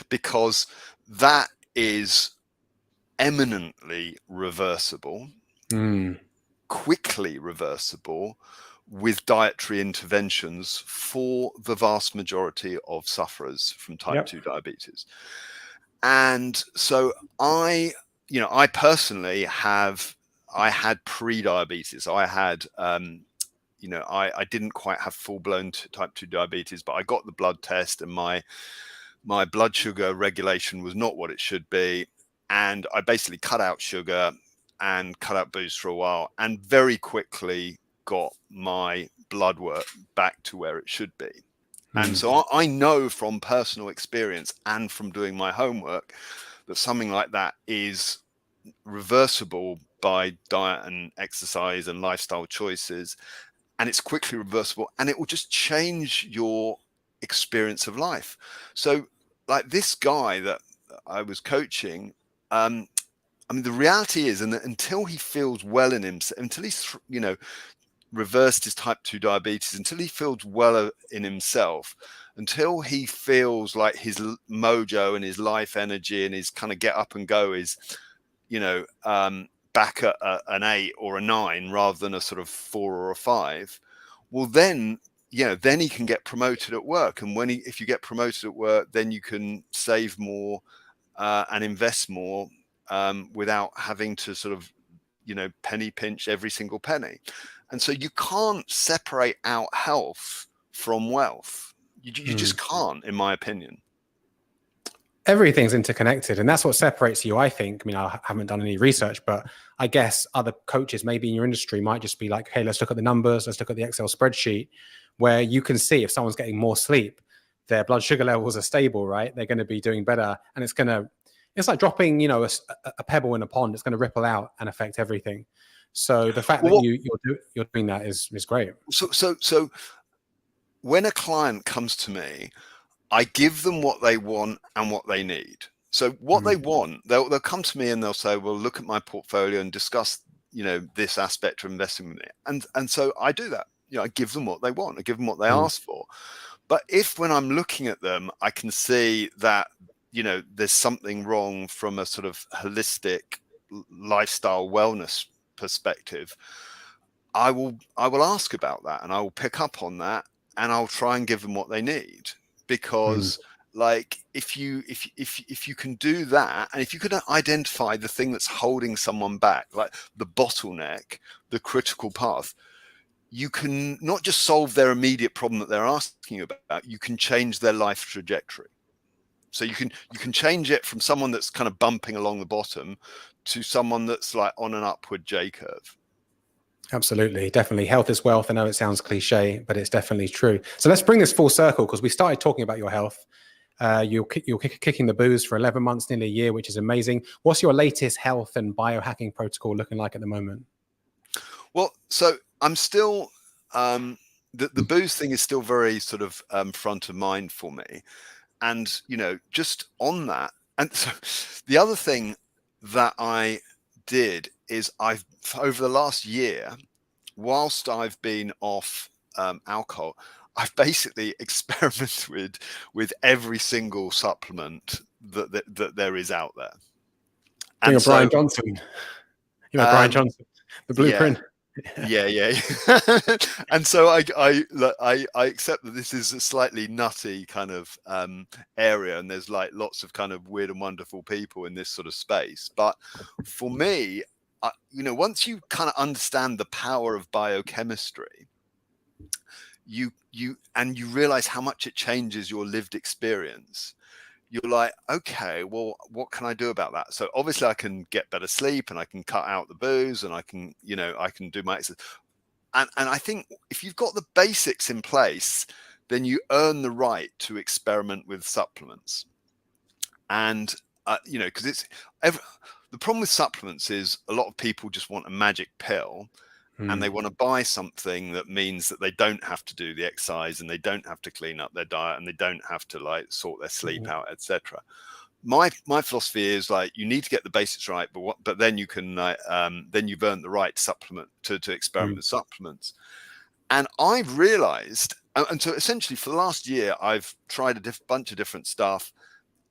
because that is eminently reversible. quickly reversible with dietary interventions for the vast majority of sufferers from type 2 diabetes. And so I personally I had pre-diabetes. I had, I didn't quite have full-blown type 2 diabetes, but I got the blood test and my blood sugar regulation was not what it should be. And I basically cut out sugar and cut out booze for a while, and very quickly got my blood work back to where it should be. And so I know from personal experience and from doing my homework that something like that is reversible by diet and exercise and lifestyle choices. And it's quickly reversible, and it will just change your experience of life. So like this guy that I was coaching, I mean, the reality is, and until he feels well in himself, until he's, reversed his type 2 diabetes, until he feels well in himself, until he feels like his mojo and his life energy and his kind of get up and go is, back at an 8 or a 9 rather than a sort of 4 or a 5, well, then he can get promoted at work. And if you get promoted at work, then you can save more and invest more without having to sort of, penny pinch every single penny. And so you can't separate out health from wealth. You just can't, in my opinion. Everything's interconnected, and that's what separates you, I think. I mean, I haven't done any research, but I guess other coaches maybe in your industry might just be like, hey, let's look at the numbers, let's look at the Excel spreadsheet, where you can see if someone's getting more sleep, their blood sugar levels are stable, right? They're going to be doing better, and it's like dropping, a pebble in a pond. It's going to ripple out and affect everything. So the fact that you're doing that is great. So when a client comes to me, I give them what they want and what they need. So what they want, they'll come to me and they'll say, well, look at my portfolio and discuss, this aspect of investing with me. And so I do that. I give them what they want. I give them what they ask for. But if when I'm looking at them, I can see that, there's something wrong from a sort of holistic lifestyle wellness perspective, I will ask about that, and I will pick up on that, and I'll try and give them what they need. Because like if you can do that, and if you can identify the thing that's holding someone back, like the bottleneck, the critical path, you can not just solve their immediate problem that they're asking you about, you can change their life trajectory. So you can change it from someone that's kind of bumping along the bottom to someone that's like on an upward J curve. Absolutely. Definitely. Health is wealth. I know it sounds cliche, but it's definitely true. So let's bring this full circle, because we started talking about your health. You're kicking the booze for 11 months, nearly a year, which is amazing. What's your latest health and biohacking protocol looking like at the moment? Well, so I'm still, the booze thing is still very sort of front of mind for me. And, just on that. And so the other thing that I did is over the last year, whilst I've been off alcohol, I've basically experimented with every single supplement that there is out there. And so, Brian Johnson. Brian Johnson, the blueprint. Yeah. And so I accept that this is a slightly nutty kind of area, and there's like lots of kind of weird and wonderful people in this sort of space. But for me, once you kind of understand the power of biochemistry, you realize how much it changes your lived experience. You're like, okay, well, what can I do about that? So obviously I can get better sleep, and I can cut out the booze, and I can do my exercise. And I think if you've got the basics in place, then you earn the right to experiment with supplements. And, because the problem with supplements is a lot of people just want a magic pill, and they want to buy something that means that they don't have to do the exercise, and they don't have to clean up their diet, and they don't have to like sort their sleep out, etc. My philosophy is like, you need to get the basics right, but then you can then you've earned the right to supplement to experiment with supplements. And I've realized, and so essentially for the last year, I've tried a bunch of different stuff,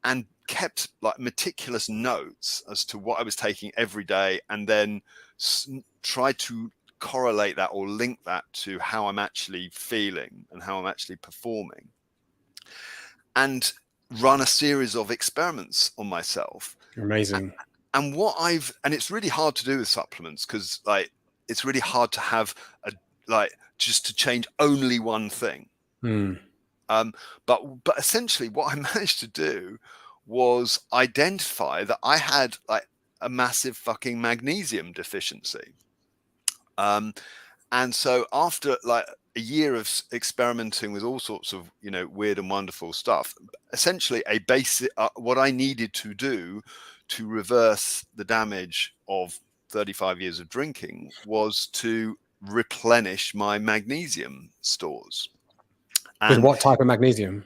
and kept like meticulous notes as to what I was taking every day, and then tried to correlate that or link that to how I'm actually feeling and how I'm actually performing, and run a series of experiments on myself. Amazing. And it's really hard to do with supplements, because like it's really hard to have just to change only one thing. But essentially what I managed to do was identify that I had like a massive fucking magnesium deficiency. And so after like a year of experimenting with all sorts of, you know, weird and wonderful stuff, essentially a basic, what I needed to do to reverse the damage of 35 years of drinking was to replenish my magnesium stores. With what type of magnesium?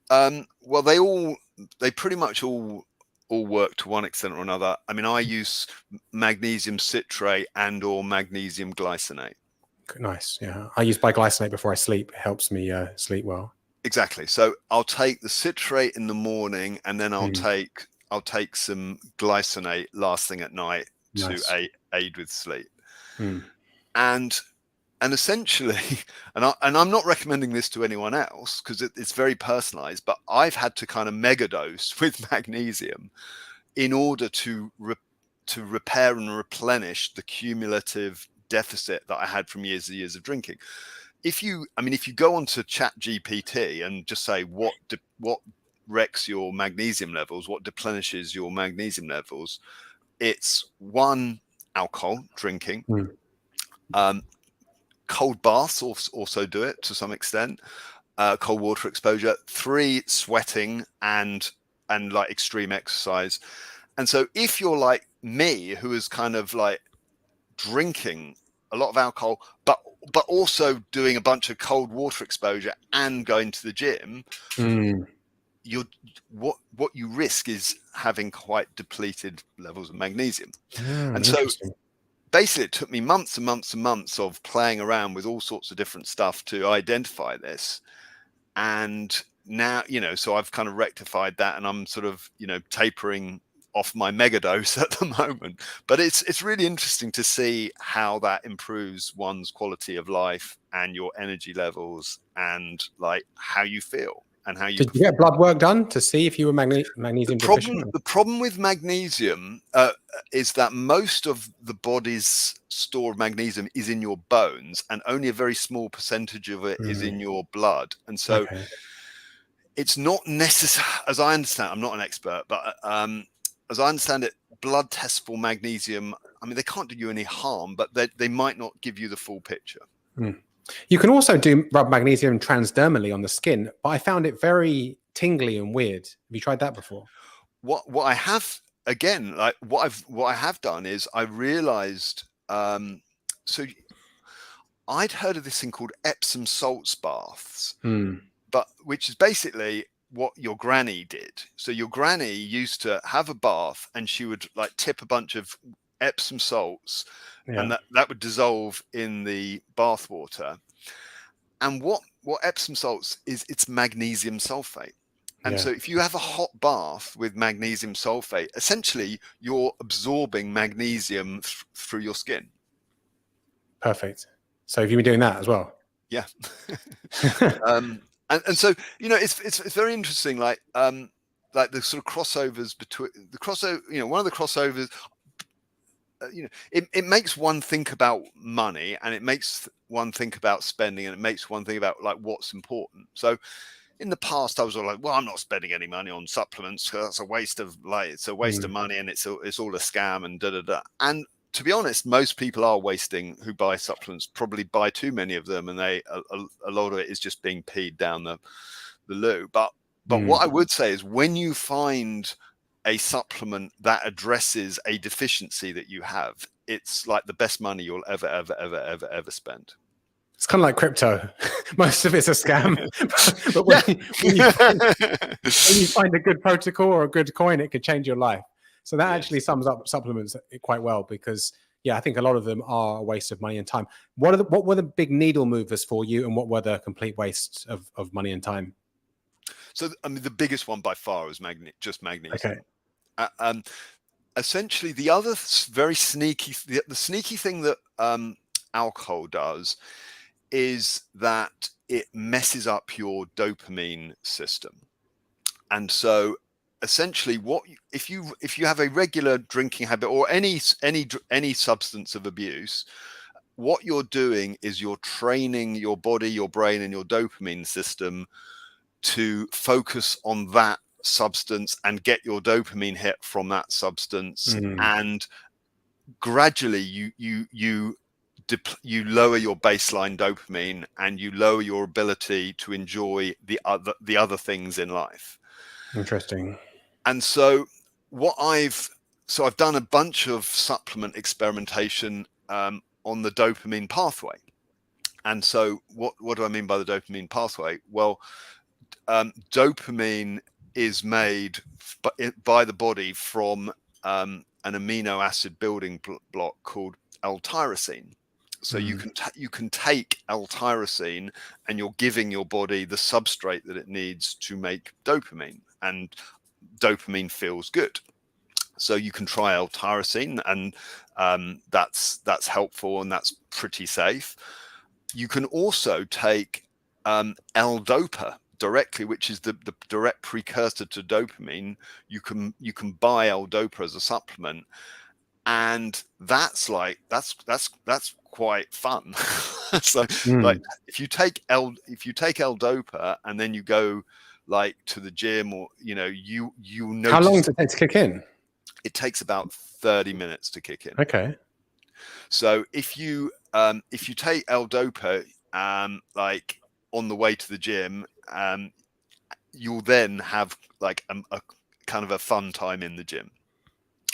Well, they pretty much all work to one extent or another. I mean, I use magnesium citrate and or magnesium glycinate. Nice. Yeah, I use biglycinate before I sleep. It helps me sleep well. Exactly. So I'll take the citrate in the morning, and then I'll take some glycinate last thing at night to aid with sleep. And essentially, and I'm not recommending this to anyone else because it's very personalized, but I've had to kind of mega dose with magnesium in order to repair and replenish the cumulative deficit that I had from years and years of drinking. If you go onto ChatGPT and just say what wrecks your magnesium levels, what deplenishes your magnesium levels, it's 1, alcohol drinking. Cold baths also do it to some extent. Cold water exposure. 3, sweating and like extreme exercise. And so if you're like me, who is kind of like drinking a lot of alcohol, but also doing a bunch of cold water exposure and going to the gym, what you risk is having quite depleted levels of magnesium. And so basically it took me months and months and months of playing around with all sorts of different stuff to identify this. And now, you know, so I've kind of rectified that, and I'm sort of, you know, tapering off my mega dose at the moment. But it's really interesting to see how that improves one's quality of life and your energy levels and like how you feel and how you Did you get blood work done to see if you were magnesium deficient? The problem with magnesium is that most of the body's store of magnesium is in your bones, and only a very small percentage of it is in your blood. And so it's not necessary, as I understand, I'm not an expert, but as I understand it, blood tests for magnesium, I mean, they can't do you any harm, but they might not give you the full picture. You can also rub magnesium transdermally on the skin, but I found it very tingly and weird. Have you tried that before? What I have, again, like what I have done is I realized, so I'd heard of this thing called Epsom salts baths, but which is basically what your granny did. So your granny used to have a bath, and she would like tip a bunch of Epsom salts, and that would dissolve in the bath water. And what Epsom salts is, it's magnesium sulfate. And so if you have a hot bath with magnesium sulfate, essentially you're absorbing magnesium through your skin. Perfect. So have you been doing that as well? Yeah. And so, you know, it's very interesting, like the sort of crossovers between you know, one of the crossovers, you know, it makes one think about money, and it makes one think about spending, and it makes one think about like what's important. So in the past I was all like, well, I'm not spending any money on supplements because that's a waste of of money, and it's all a scam and And to be honest, most people who buy supplements probably buy too many of them, and a lot of it is just being peed down the loo. But what I would say is, when you find a supplement that addresses a deficiency that you have, it's like the best money you'll ever spend. It's kind of like crypto. Most of it's a scam. But when you find a good protocol or a good coin, it could change your life. So that actually sums up supplements quite well, because I think a lot of them are a waste of money and time. What were the big needle movers for you, and what were the complete wastes of money and time? So I mean, the biggest one by far is just magnesium. Okay. Essentially, the other very sneaky, the sneaky thing that alcohol does is that it messes up your dopamine system. And so essentially if you have a regular drinking habit or any substance of abuse, what you're doing is you're training your body, your brain, and your dopamine system to focus on that substance and get your dopamine hit from that substance. And gradually you lower your baseline dopamine, and you lower your ability to enjoy the other things in life. Interesting. And so I've done a bunch of supplement experimentation on the dopamine pathway. And so what do I mean by the dopamine pathway? Well, dopamine is made by the body from an amino acid building block called L-tyrosine. So you can take L-tyrosine, and you're giving your body the substrate that it needs to make dopamine, and dopamine feels good. So you can try L-tyrosine, and that's helpful, and that's pretty safe. You can also take L-dopa directly, which is the direct precursor to dopamine. You can buy L-dopa as a supplement, and that's quite fun. So like if you take L-dopa and then you go like to the gym, or you notice. How long does it take to kick in? It takes about 30 minutes to kick in. Okay. So if you take L-dopa like on the way to the gym, you'll then have like a kind of a fun time in the gym.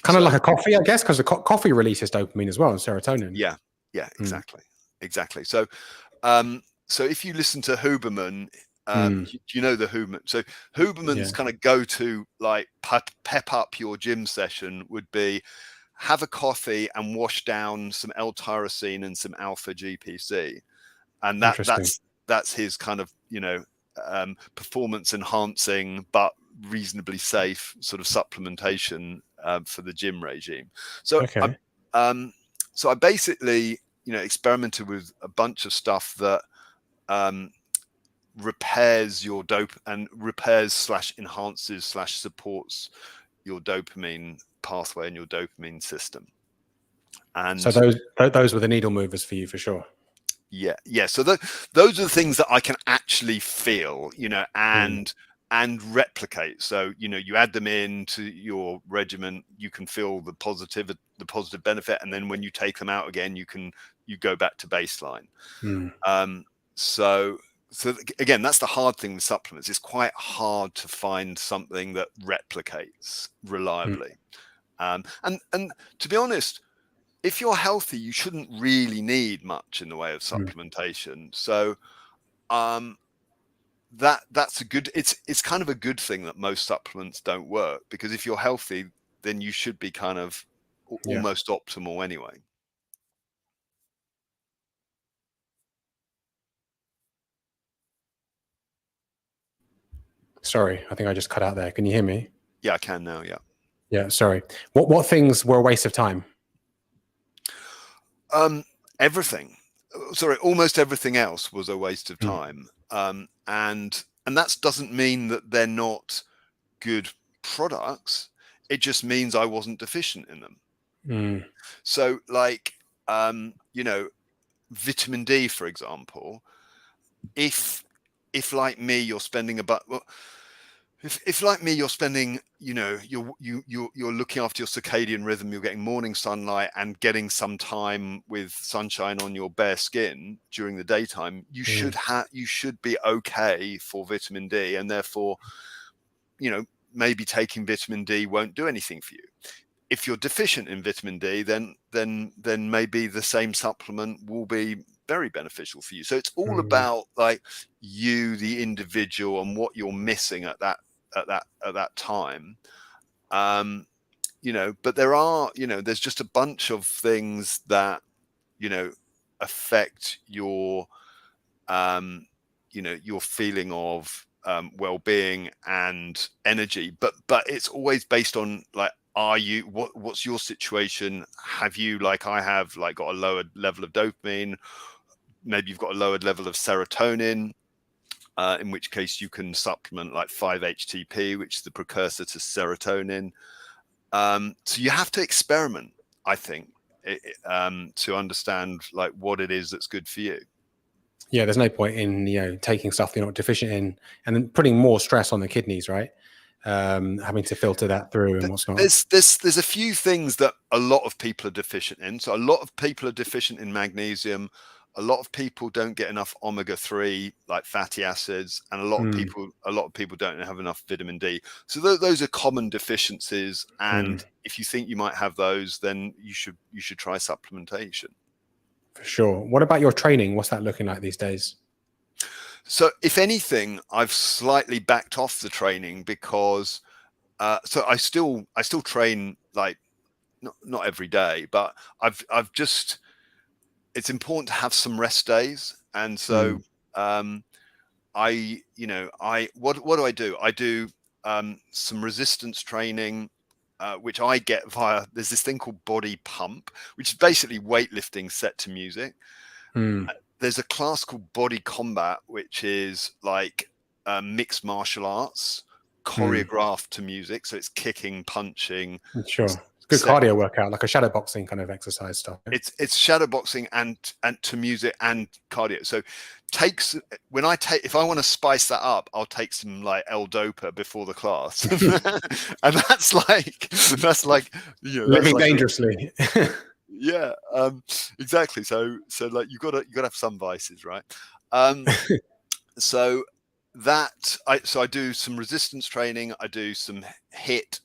Kind of like a coffee, I guess, because the coffee releases dopamine as well, and serotonin. Yeah, exactly. So if you listen to Huberman, you know the Huberman. So Huberman's kind of go to like pep up your gym session would be have a coffee and wash down some L-tyrosine and some alpha GPC, and that's his kind of performance enhancing but reasonably safe sort of supplementation for the gym regime. So I basically experimented with a bunch of stuff that repairs your repairs/enhances/ supports your dopamine pathway and your dopamine system. And so those were the needle movers for you, for sure. Yeah. So those are the things that I can actually feel, and replicate. So you add them into your regimen, you can feel the positive benefit, and then when you take them out again, you go back to baseline. So again, that's the hard thing with supplements. It's quite hard to find something that replicates reliably. And to be honest, if you're healthy, you shouldn't really need much in the way of supplementation. So that's a good, it's kind of a good thing that most supplements don't work, because if you're healthy, then you should be kind of almost optimal anyway. Sorry, I think I just cut out there. Can you hear me? Yeah, I can now. Yeah, sorry. What things were a waste of time? Everything. Sorry, almost everything else was a waste of time. And that doesn't mean that they're not good products. It just means I wasn't deficient in them. So like, vitamin D, for example, if like me, you're spending if like me, you're spending, you're looking after your circadian rhythm, you're getting morning sunlight and getting some time with sunshine on your bare skin during the daytime, you should be okay for vitamin D, and therefore, maybe taking vitamin D won't do anything for you. If you're deficient in vitamin D, then maybe the same supplement will be very beneficial for you. So it's all about like you, the individual, and what you're missing at that time. But there are, there's just a bunch of things that affect your your feeling of well-being and energy, but it's always based on like, what's your situation? Have you, like I have, like got a lowered level of dopamine? Maybe you've got a lowered level of serotonin, in which case you can supplement like 5-HTP, which is the precursor to serotonin. So you have to experiment, I think, to understand like what it is that's good for you. Yeah, there's no point in taking stuff you're not deficient in and then putting more stress on the kidneys, right? Having to filter that through and what's not. There's a few things that a lot of people are deficient in. So a lot of people are deficient in magnesium. A lot of people don't get enough omega-3, like fatty acids, and a lot of people don't have enough vitamin D. So those are common deficiencies. And if you think you might have those, then you should try supplementation. For sure. What about your training? What's that looking like these days? So if anything, I've slightly backed off the training because so I still train, like not every day, but I've just, it's important to have some rest days. And so what do I do? I do some resistance training, which I get via, there's this thing called body pump, which is basically weightlifting set to music. There's a class called body combat, which is like mixed martial arts choreographed to music. So it's kicking, punching. Sure. Good cardio workout, like a shadow boxing kind of exercise stuff. It's shadow boxing and to music and cardio. So if I want to spice that up, I'll take some like L-Dopa before the class. And that's like living dangerously. Yeah, exactly. So like you gotta have some vices, right? So I do some resistance training, I do some HIIT,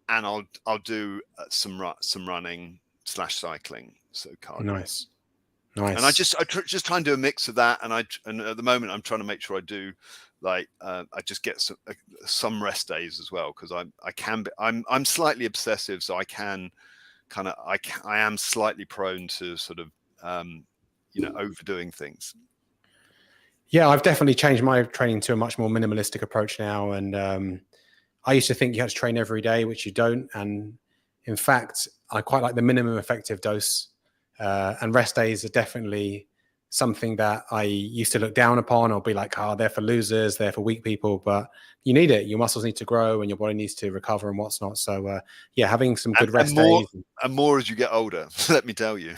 and I'll do some running / cycling, so cardio. Nice. And I just try and do a mix of that, and at the moment I'm trying to make sure I do like I just get some rest days as well, because I'm slightly obsessive, so I am slightly prone to sort of overdoing things. Yeah, I've definitely changed my training to a much more minimalistic approach now. And I used to think you had to train every day, which you don't. And in fact, I quite like the minimum effective dose. And rest days are definitely something that I used to look down upon or be like, they're for losers, they're for weak people. But you need it. Your muscles need to grow and your body needs to recover and what's not. So yeah, having some good rest days. And more as you get older, let me tell you.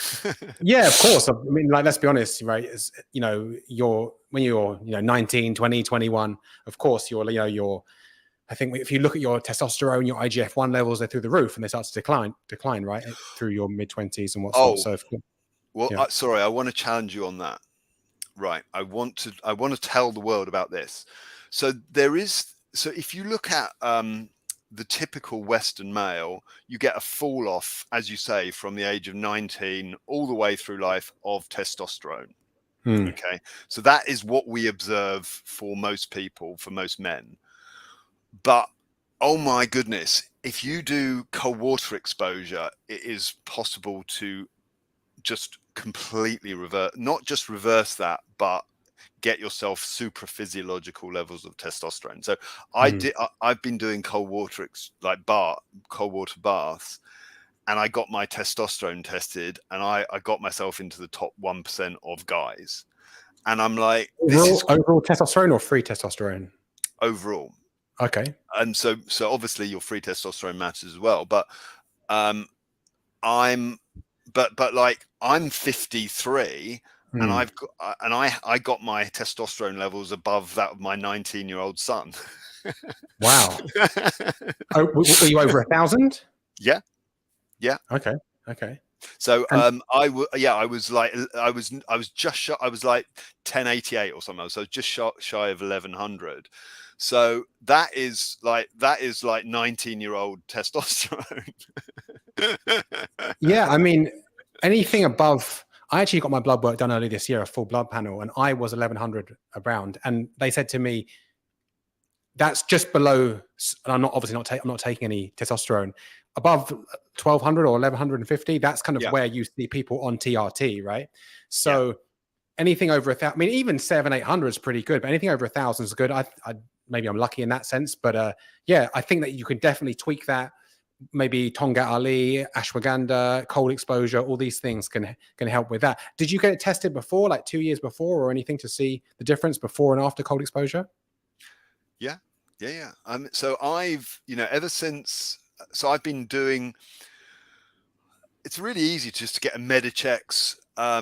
Yeah, of course. I mean, like, let's be honest, right? When you're 19, 20, 21, of course, I think if you look at your testosterone, your IGF-1 levels, they're through the roof and they start to decline, right? Through your mid-20s and what's not. So, well, yeah. Sorry, I want to challenge you on that. Right. I want to tell the world about this. So if you look at the typical Western male, you get a fall off, as you say, from the age of 19 all the way through life of testosterone. Okay. So that is what we observe for most people, for most men. But oh my goodness, if you do cold water exposure, it is possible to just completely not just reverse that, but get yourself super physiological levels of testosterone. So I've been doing cold water baths, and I got my testosterone tested, and I got myself into the top 1% of guys. And I'm like, overall testosterone or free testosterone? Overall. Okay. And so obviously your free testosterone matters as well, but I'm 53 and I got my testosterone levels above that of my 19-year-old son. Wow. Were you over 1,000? Yeah. Okay. So I was like 1088 or something. So just shy of 1100. So that is like 19-year-old testosterone. Yeah, I mean, anything above, I actually got my blood work done earlier this year, a full blood panel, and I was 1100 around. And they said to me, that's just below, and I'm not taking any testosterone. Above 1200 or 1150, that's kind of where you see people on TRT, right? So anything over 1,000, I mean, even 700-800 is pretty good, but anything over 1,000 is good. I maybe I'm lucky in that sense, but yeah, I think that you can definitely tweak that. Maybe Tonga Ali, ashwagandha, cold exposure, all these things can help with that. Did you get it tested before, like 2 years before, or anything to see the difference before and after cold exposure? Yeah. So I've, ever since, so I've been doing. It's really easy just to get a Medichecks. I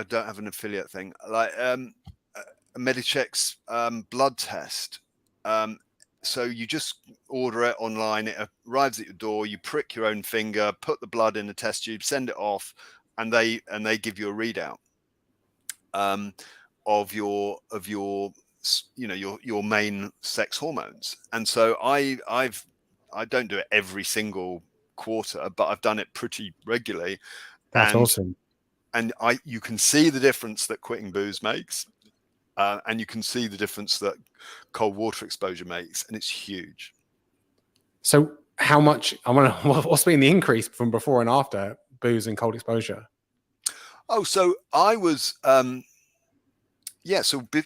don't have an affiliate thing, like a Medichecks blood test. So you just order it online, it arrives at your door, you prick your own finger, put the blood in a test tube, send it off, and they give you a readout of your your main sex hormones. And so I don't do it every single quarter, but I've done it pretty regularly. That's awesome. And you can see the difference that quitting booze makes. And you can see the difference that cold water exposure makes, and it's huge. So how much, what's been the increase from before and after booze and cold exposure? Oh, so I was, so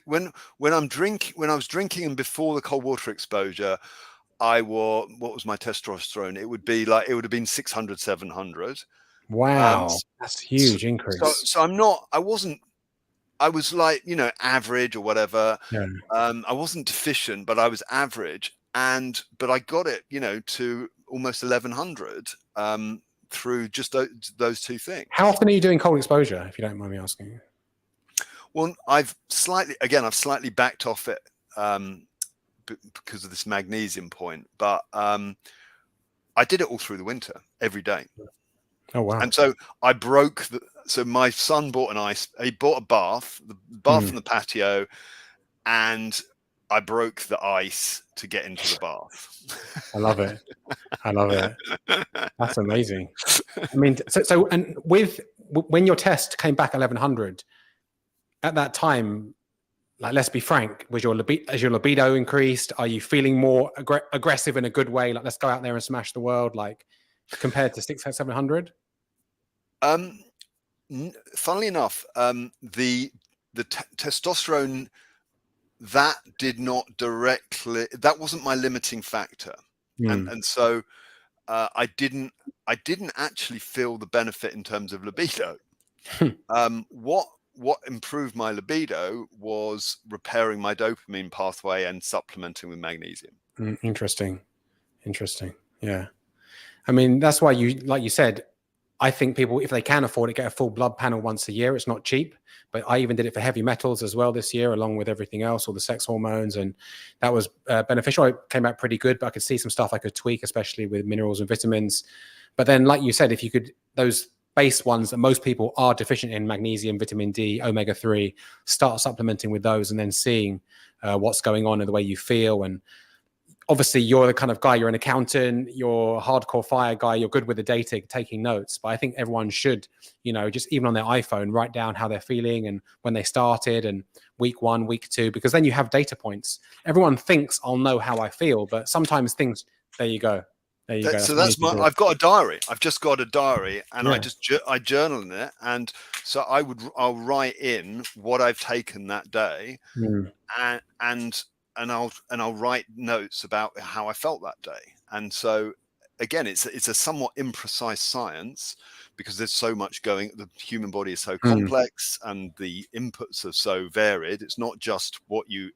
when I was drinking and before the cold water exposure, what was my testosterone? It would have been 600, 700. Wow. That's huge increase. So I was like, average or whatever. Yeah. I wasn't deficient, but I was average. But I got it, to almost 1100 through just those two things. How often are you doing cold exposure, if you don't mind me asking? Well, I've slightly backed off it because of this magnesium point, but I did it all through the winter, every day. Oh, wow. And so I broke so my son bought he bought a bath, the bath on the patio, and I broke the ice to get into the bath. I love it. That's amazing. I mean, so and when your test came back 1100, at that time, like, let's be frank, has your libido increased? Are you feeling more aggressive in a good way? Like, let's go out there and smash the world, like, compared to 600, 700? Funnily enough, the testosterone, that wasn't my limiting factor. And so I didn't actually feel the benefit in terms of libido. What improved my libido was repairing my dopamine pathway and supplementing with magnesium. Interesting. Yeah. I mean, that's why like you said, I think people, if they can afford it, get a full blood panel once a year. It's not cheap, but I even did it for heavy metals as well this year, along with everything else, all the sex hormones, and that was beneficial. It came out pretty good, but I could see some stuff I could tweak, especially with minerals and vitamins. But then, like you said, if you could, those base ones that most people are deficient in, magnesium, vitamin D, omega-3, start supplementing with those, and then seeing what's going on in the way you feel. And obviously you're the kind of guy, you're an accountant, you're a hardcore fire guy, you're good with the data, taking notes. But I think everyone should, just even on their iPhone, write down how they're feeling and when they started and week 1, week 2, because then you have data points. Everyone thinks I'll know how I feel, but sometimes things, there you go. So I've got a diary. I've just got a diary, and I journal in it. And so I'll write in what I've taken that day, and I'll write notes about how I felt that day. And so again, it's a somewhat imprecise science, because there's so much the human body is so complex and the inputs are so varied. It's not just what you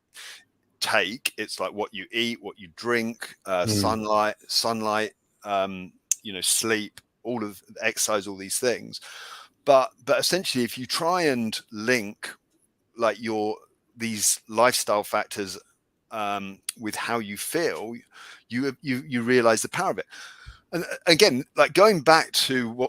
take, it's like what you eat, what you drink, sunlight, sleep, all of exercise, all these things. But essentially, if you try and link like these lifestyle factors with how you feel, you realize the power of it. And again, like going back to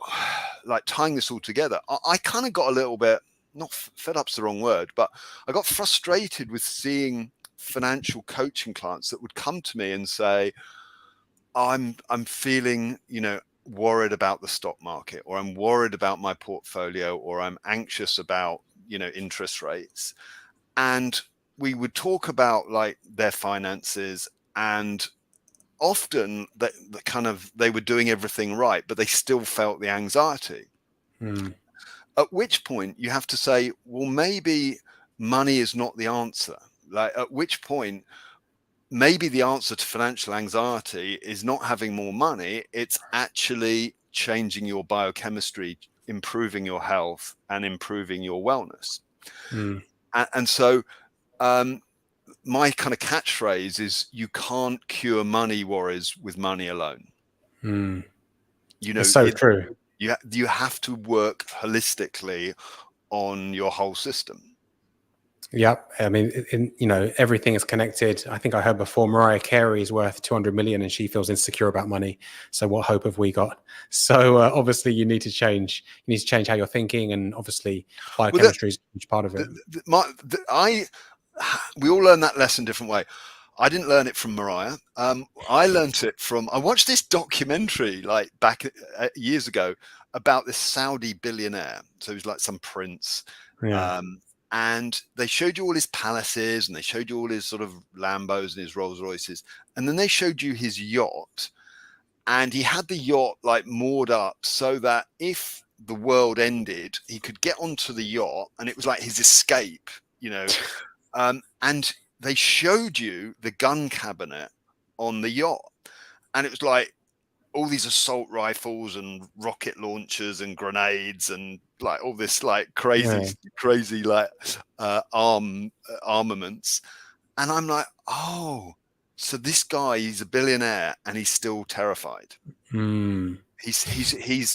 tying this all together, I kind of got a little bit, not fed up's the wrong word, but I got frustrated with seeing financial coaching clients that would come to me and say, I'm feeling, worried about the stock market, or I'm worried about my portfolio, or I'm anxious about, interest rates. And we would talk about like their finances, and often they were doing everything right, but they still felt the anxiety. at which point you have to say, well, maybe money is not the answer. Like, at which point maybe the answer to financial anxiety is not having more money. It's actually changing your biochemistry, improving your health, and improving your wellness. And so my kind of catchphrase is, you can't cure money worries with money alone. You know, it's so true. You have to work holistically on your whole system. Yep. I mean, you know, everything is connected. I think I heard before Mariah Carey is worth 200 million and she feels insecure about money. So what hope have we got? So obviously you need to change. You need to change how you're thinking, and obviously biochemistry is a huge part of it. We all learn that lesson different way. I didn't learn it from Mariah. I learned it from, I watched this documentary like back years ago about this Saudi billionaire. So he was like some prince. Yeah. And they showed you all his palaces, and they showed you all his sort of Lambos and his Rolls Royces. And then they showed you his yacht, and he had the yacht like moored up so that if the world ended, he could get onto the yacht, and it was like his escape, you know. And they showed you the gun cabinet on the yacht, and it was like all these assault rifles and rocket launchers and grenades and like all this like crazy like armaments. And I'm like, oh, so this guy, he's a billionaire and he's still terrified. He's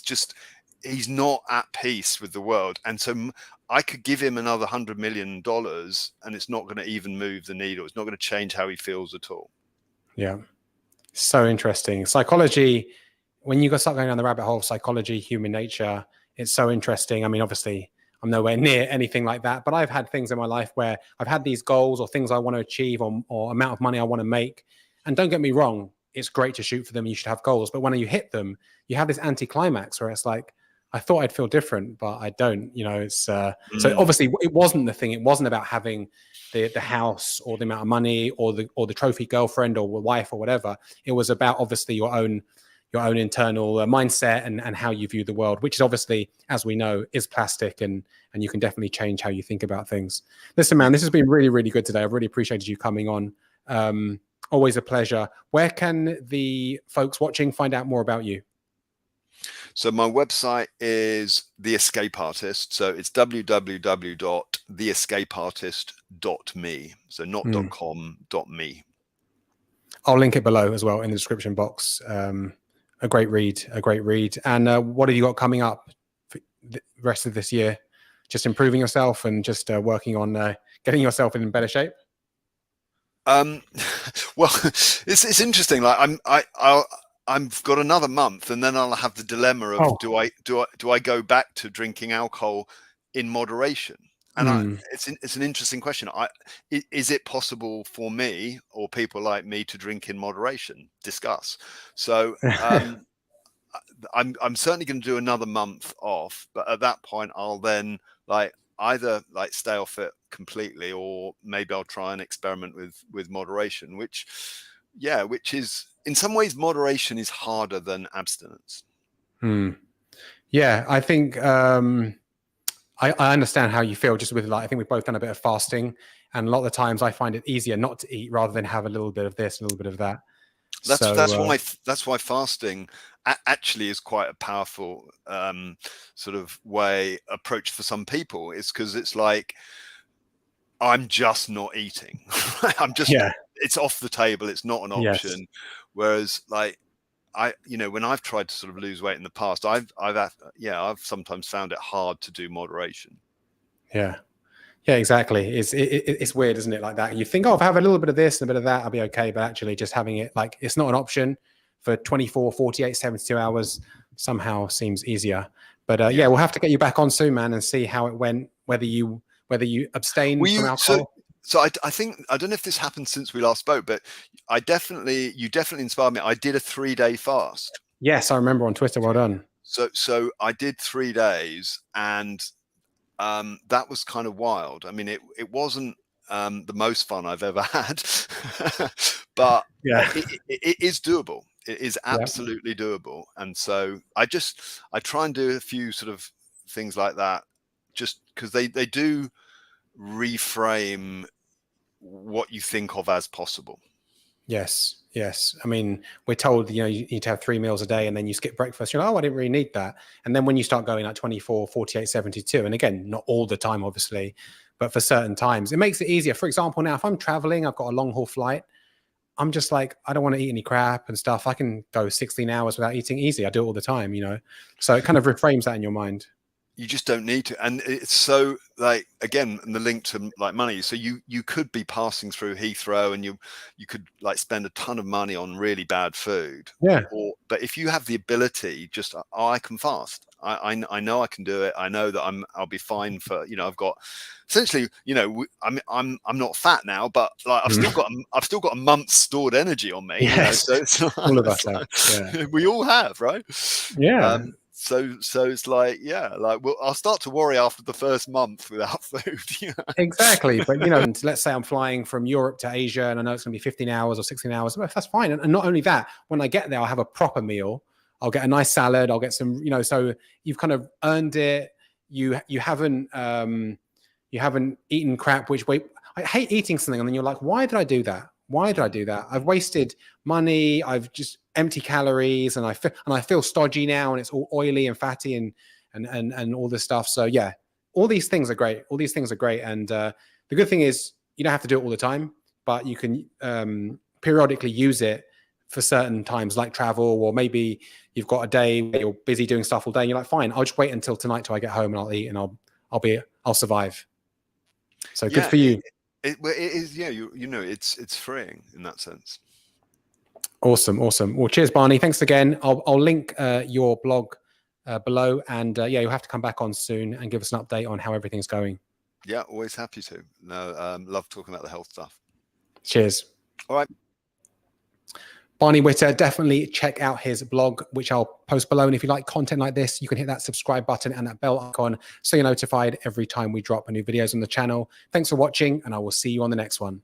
not at peace with the world. And so I could give him another $100 million and it's not going to even move the needle. It's not going to change how he feels at all. Yeah. So interesting. Psychology, when you start going down the rabbit hole of psychology, human nature, it's so interesting. I mean, obviously, I'm nowhere near anything like that, but I've had things in my life where I've had these goals or things I want to achieve, or amount of money I want to make. And don't get me wrong, it's great to shoot for them. You should have goals. But when you hit them, you have this anticlimax where it's like, I thought I'd feel different, but I don't. You know, it's so obviously it wasn't the thing. It wasn't about having the house or the amount of money or the trophy girlfriend or wife or whatever. It was about obviously your own internal mindset and how you view the world, which is obviously, as we know, is plastic, and you can definitely change how you think about things. Listen, man, this has been really, really good today. I've really appreciated you coming on. Always a pleasure. Where can the folks watching find out more about you? So my website is The Escape Artist. So it's www.theescapeartist.me. So not .com, .me. I'll link it below as well in the description box. A great read. And what have you got coming up for the rest of this year? Just improving yourself and just working on getting yourself in better shape? Well, it's interesting. Like I've got another month, and then I'll have the dilemma of do I go back to drinking alcohol in moderation? And it's an interesting question. Is it possible for me or people like me to drink in moderation? Discuss. So I'm certainly going to do another month off, but at that point I'll then either stay off it completely, or maybe I'll try and experiment with moderation, which is in some ways moderation is harder than abstinence. Yeah, I think I understand how you feel. Just with I think we've both done a bit of fasting, and a lot of the times I find it easier not to eat rather than have a little bit of this, a little bit of that. That's why fasting actually is quite a powerful sort of approach for some people. It's because it's like, I'm just not eating. It's off the table. It's not an option. Yes. Whereas when I've tried to sort of lose weight in the past, I've sometimes found it hard to do moderation. Yeah, exactly. It's weird, isn't it? Like that. You think, if I have a little bit of this and a bit of that, I'll be okay. But actually just having it, like, it's not an option for 24, 48, 72 hours somehow seems easier. But we'll have to get you back on soon, man, and see how it went, whether you abstain from alcohol. So I think, I don't know if this happened since we last spoke, but you definitely inspired me. I did a 3-day fast. Yes, I remember on Twitter. Well done. So I did 3 days, and that was kind of wild. I mean, it wasn't the most fun I've ever had, but it is doable. It is absolutely doable. And so I try and do a few sort of things like that just because they do reframe what you think of as possible. Yes. Yes. I mean, we're told, you need to have 3 meals a day and then you skip breakfast. You're like, oh, I didn't really need that. And then when you start going like 24, 48, 72, and again, not all the time, obviously, but for certain times, it makes it easier. For example, now, if I'm traveling, I've got a long haul flight, I'm just like, I don't want to eat any crap and stuff. I can go 16 hours without eating easy. I do it all the time, so it kind of reframes that in your mind. You just don't need to. And it's so, like, again, the link to like money. So you could be passing through Heathrow and you could like spend a ton of money on really bad food. Yeah. But if you have the ability, just, I can fast. I know I can do it. I know that I'll be fine for, I've got essentially, I'm not fat now, but like I've still got a month's stored energy on me. Yes. So it's like, all of us have. Yeah. We all have, right? Yeah. So it's like, well, I'll start to worry after the first month without food. Exactly. But, let's say I'm flying from Europe to Asia and I know it's going to be 15 hours or 16 hours. Well, that's fine. And not only that, when I get there, I'll have a proper meal. I'll get a nice salad. I'll get some, so you've kind of earned it. You haven't eaten crap, I hate eating something. And then you're like, why did I do that? Why did I do that? I've wasted money. I've just empty calories and I feel stodgy now and it's all oily and fatty and all this stuff. So yeah, all these things are great. And the good thing is you don't have to do it all the time, but you can periodically use it for certain times like travel, or maybe you've got a day where you're busy doing stuff all day and you're like, fine, I'll just wait until tonight till I get home and I'll eat and I'll survive. So good for you. It is, yeah, it's freeing in that sense. Awesome. Well, cheers, Barney. Thanks again. I'll link your blog below, and you'll have to come back on soon and give us an update on how everything's going. Yeah, always happy to. No, love talking about the health stuff. Cheers. All right. Barney Whiter, definitely check out his blog, which I'll post below. And if you like content like this, you can hit that subscribe button and that bell icon so you're notified every time we drop new videos on the channel. Thanks for watching, and I will see you on the next one.